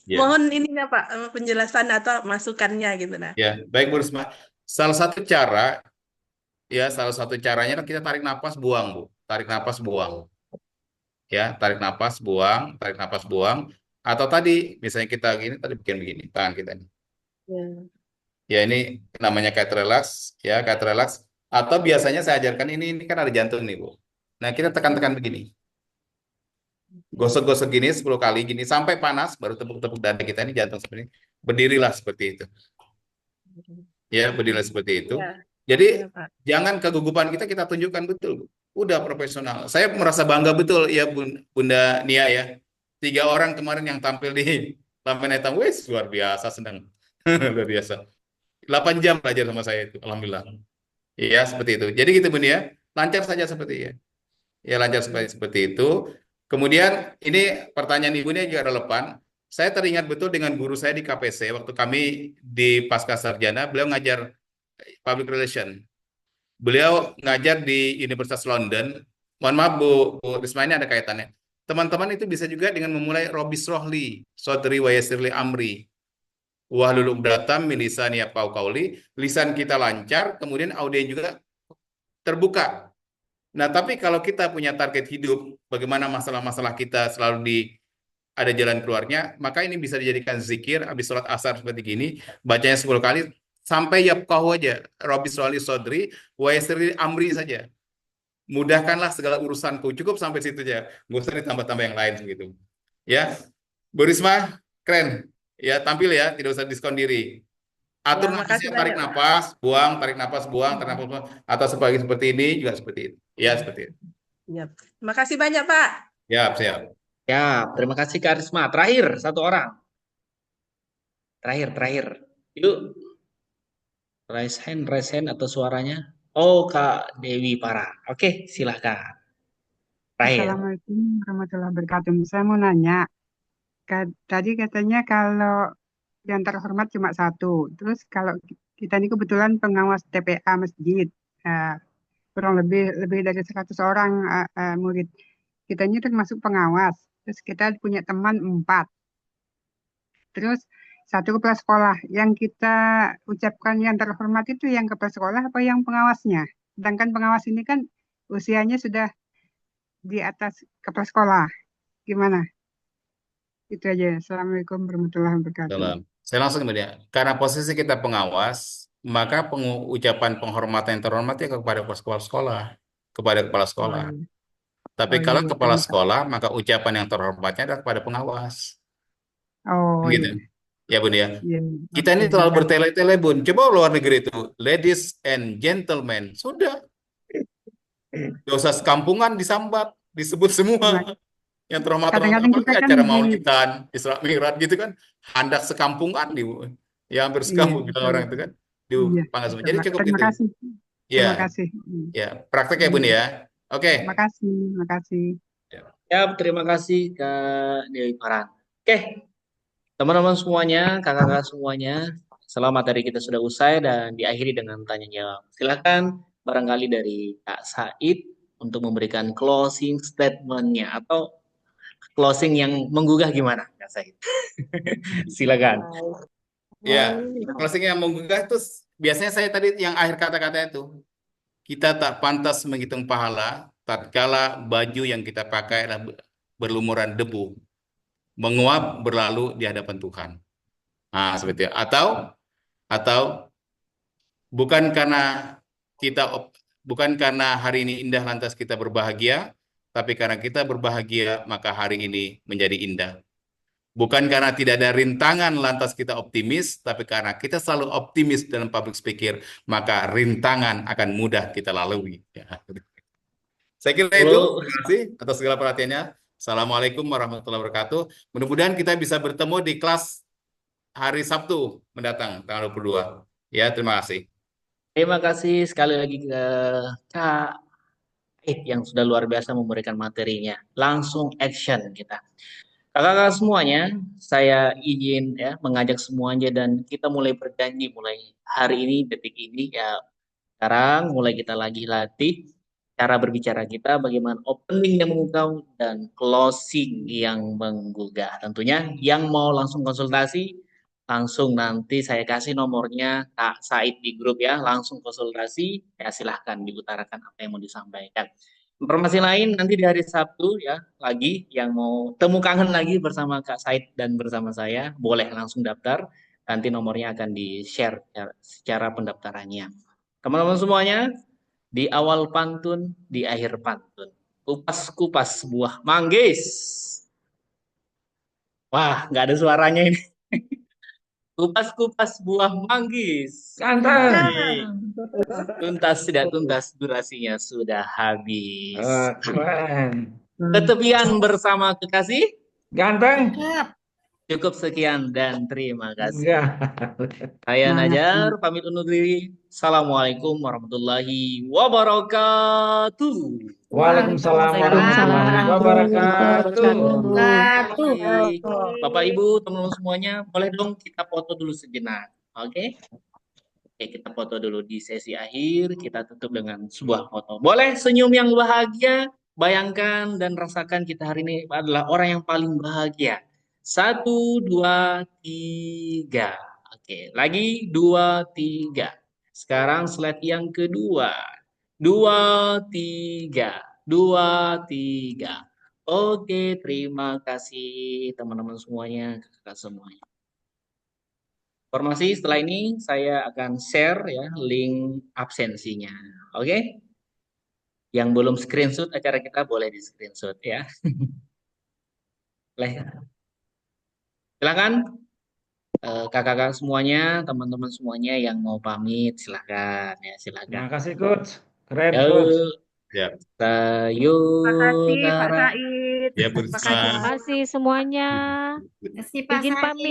Ya. Mohon ininya Pak penjelasan atau masukannya gitu nah. Ya, baik Bu Risma. Salah satu caranya kan kita tarik napas, buang, Bu. Tarik napas, buang. Ya, tarik napas, buang, tarik napas, buang. Atau tadi, misalnya kita gini, tadi bikin begini, tangan kita ini. Ya. Ya, ini namanya cat relax, ya, cat relax. Atau biasanya saya ajarkan ini kan ada jantung nih, Bu. Nah, kita tekan-tekan begini. Gosok-gosok gini 10 kali gini sampai panas, baru tepuk-tepuk dada kita ini jantung seperti ini. Berdirilah seperti itu. Ya, berdirilah seperti itu. Ya, Jadi ya Pak. jangan kegugupan kita tunjukkan betul, Bu. Udah profesional. Saya merasa bangga betul ya Bunda Nia ya. 3 orang kemarin yang tampil di Lampen Hitam, wes luar biasa, senang. Luar biasa. 8 jam belajar sama saya itu, alhamdulillah. Iya, seperti itu. Jadi gitu Bunda ya. Lancar saja seperti ya. Ya lancar seperti itu. Kemudian ini pertanyaan Ibunya juga relevan. Saya teringat betul dengan guru saya di KPC waktu kami di Pasca Sarjana, beliau ngajar public relation. Beliau ngajar di Universitas London. Mohon maaf Bu Risma, ini ada kaitannya. Teman-teman itu bisa juga dengan memulai Robis Rohli, Sodri Wayasirli Amri, Wahlul Uqdatam min lisani yafqahu qauli, lisan kita lancar, kemudian audien juga terbuka. Nah, tapi kalau kita punya target hidup, bagaimana masalah-masalah kita selalu ada jalan keluarnya, maka ini bisa dijadikan zikir, habis sholat asar seperti gini, bacanya 10 kali, sampai yafqahu aja, Robbi sholli sodri, wa yassirli amri saja. Mudahkanlah segala urusanku, cukup sampai situ aja, nggak usah ditambah-tambah yang lain gitu. Ya, Bu Risma, keren. Ya, tampil ya, tidak usah diskon diri. Atur Ya, makasih nafasnya, tarik banyak, Pak. nafas, buang, tarik nafas, buang, tarik nafas, buang. Atau seperti ini juga seperti itu. Ya, seperti itu. Ya. Makasih banyak, Pak. Siap, siap. Ya, terima kasih Kak Risma. Terakhir, satu orang. Terakhir. Yuk. Raise hand atau suaranya. Oh, Kak Dewi Para. Oke, silahkan. Terakhir. Assalamualaikum warahmatullahi wabarakatuh. Saya mau nanya, tadi katanya kalau yang terhormat cuma satu. Terus kalau kita ini kebetulan pengawas TPA masjid, kurang lebih dari 100 orang murid. Kita ini termasuk pengawas. Terus kita punya teman 4. Terus 1 kepala sekolah. Yang kita ucapkan yang terhormat itu yang kepala sekolah apa yang pengawasnya? Sedangkan pengawas ini kan usianya sudah di atas kepala sekolah. Gimana? Itu aja. Assalamualaikum warahmatullahi wabarakatuh. Dalam. Saya langsung kemudian, karena posisi kita pengawas, maka ucapan penghormatan yang terhormat ya kepada kepala sekolah, kepada kepala Oh sekolah. iya. Tapi Oh kalau iya, kepala terima kasih. sekolah, maka ucapan yang terhormatnya adalah kepada pengawas. Oh Gitu. iya. Ya Bun ya. Iya. Kita ini Oke, terlalu makasih. bertele-tele Bun. Coba luar negeri itu, ladies and gentlemen, sudah. Gak usah sekampungan disambat, disebut Nah, semua. Yang terhormat kadang-kadang kita apalagi kan acara di maulidan, Isra Mi'raj gitu kan, handak sekampungan ya hampir iya, sekampung bilang betul. orang itu kan Iya, dipangkas semua. betul. Jadi cukup Terima itu. kasih. Ya, Terima kasih. ya, praktek ya Bun Iya. ya. Oke. Makasih, makasih. Ya, terima kasih Kak Dewi Paran. Oke, teman-teman semuanya, kakak-kakak semuanya, selama materi kita sudah usai dan diakhiri dengan tanya jawab. Silakan barangkali dari Kak Said untuk memberikan closing statement-nya atau closing yang menggugah gimana, Kak Said? Silakan. Ya, closing yang menggugah itu biasanya saya tadi yang akhir kata-kata itu. Kita tak pantas menghitung pahala tatkala baju yang kita pakai adalah berlumuran debu, menguap berlalu di hadapan Tuhan. Nah, seperti itu. Atau bukan karena bukan karena hari ini indah lantas kita berbahagia, tapi karena kita berbahagia maka hari ini menjadi indah. Bukan karena tidak ada rintangan lantas kita optimis, tapi karena kita selalu optimis dalam public speaking, maka rintangan akan mudah kita lalui. Ya. Saya kira itu. Lalu, Terima kasih atas segala perhatiannya. Assalamualaikum warahmatullahi wabarakatuh. Mudah-mudahan kita bisa bertemu di kelas hari Sabtu mendatang, tanggal 22. Ya, terima kasih. terima kasih sekali lagi ke Kak yang sudah luar biasa memberikan materinya. Langsung action kita. Kakak-kakak semuanya, saya izin ya mengajak semuanya dan kita mulai berjanji mulai hari ini, detik ini ya sekarang mulai kita lagi latih cara berbicara kita, bagaimana opening yang memukau dan closing yang menggugah. Tentunya yang mau langsung konsultasi, langsung nanti saya kasih nomornya Kak Said di grup ya, langsung konsultasi, ya silahkan diutarakan apa yang mau disampaikan. Informasi lain nanti di hari Sabtu ya, lagi yang mau temu kangen lagi bersama Kak Said dan bersama saya, boleh langsung daftar, nanti nomornya akan di-share secara pendaftarannya. Teman-teman semuanya, di awal pantun, di akhir pantun. Kupas-kupas buah manggis. Wah, nggak ada suaranya ini. Kupas-kupas buah manggis. Ganteng. Tuntas tidak tuntas, durasinya sudah habis. Keren. Ketepian bersama kekasih. Ganteng. Cukup sekian dan terima kasih. Enggak. Saya Semangat. Najar, pamit undur diri. Assalamualaikum warahmatullahi wabarakatuh. Waalaikumsalam warahmatullahi wabarakatuh. Baik. Bapak Ibu, teman-teman semuanya, boleh dong kita foto dulu sejenak. Oke? Oke, kita foto dulu di sesi akhir, kita tutup dengan sebuah foto. Boleh senyum yang bahagia, bayangkan dan rasakan kita hari ini adalah orang yang paling bahagia. 1, 2, 3. Oke, lagi 2, 3. Sekarang slide yang kedua. 2, 3. 2, 3. Oke, terima kasih teman-teman semuanya, kakak semuanya. Informasi setelah ini saya akan share ya link absensinya. Oke? Yang belum screenshot acara kita boleh di screenshot ya. Silakan kakak-kakak semuanya, teman-teman semuanya yang mau pamit silakan ya, silakan. Terima kasih coach. Keren Yo, coach. Ya. sayonara. Said. Ya, Terima kasih semuanya. Terima kasih Pak Izin Said. pamit.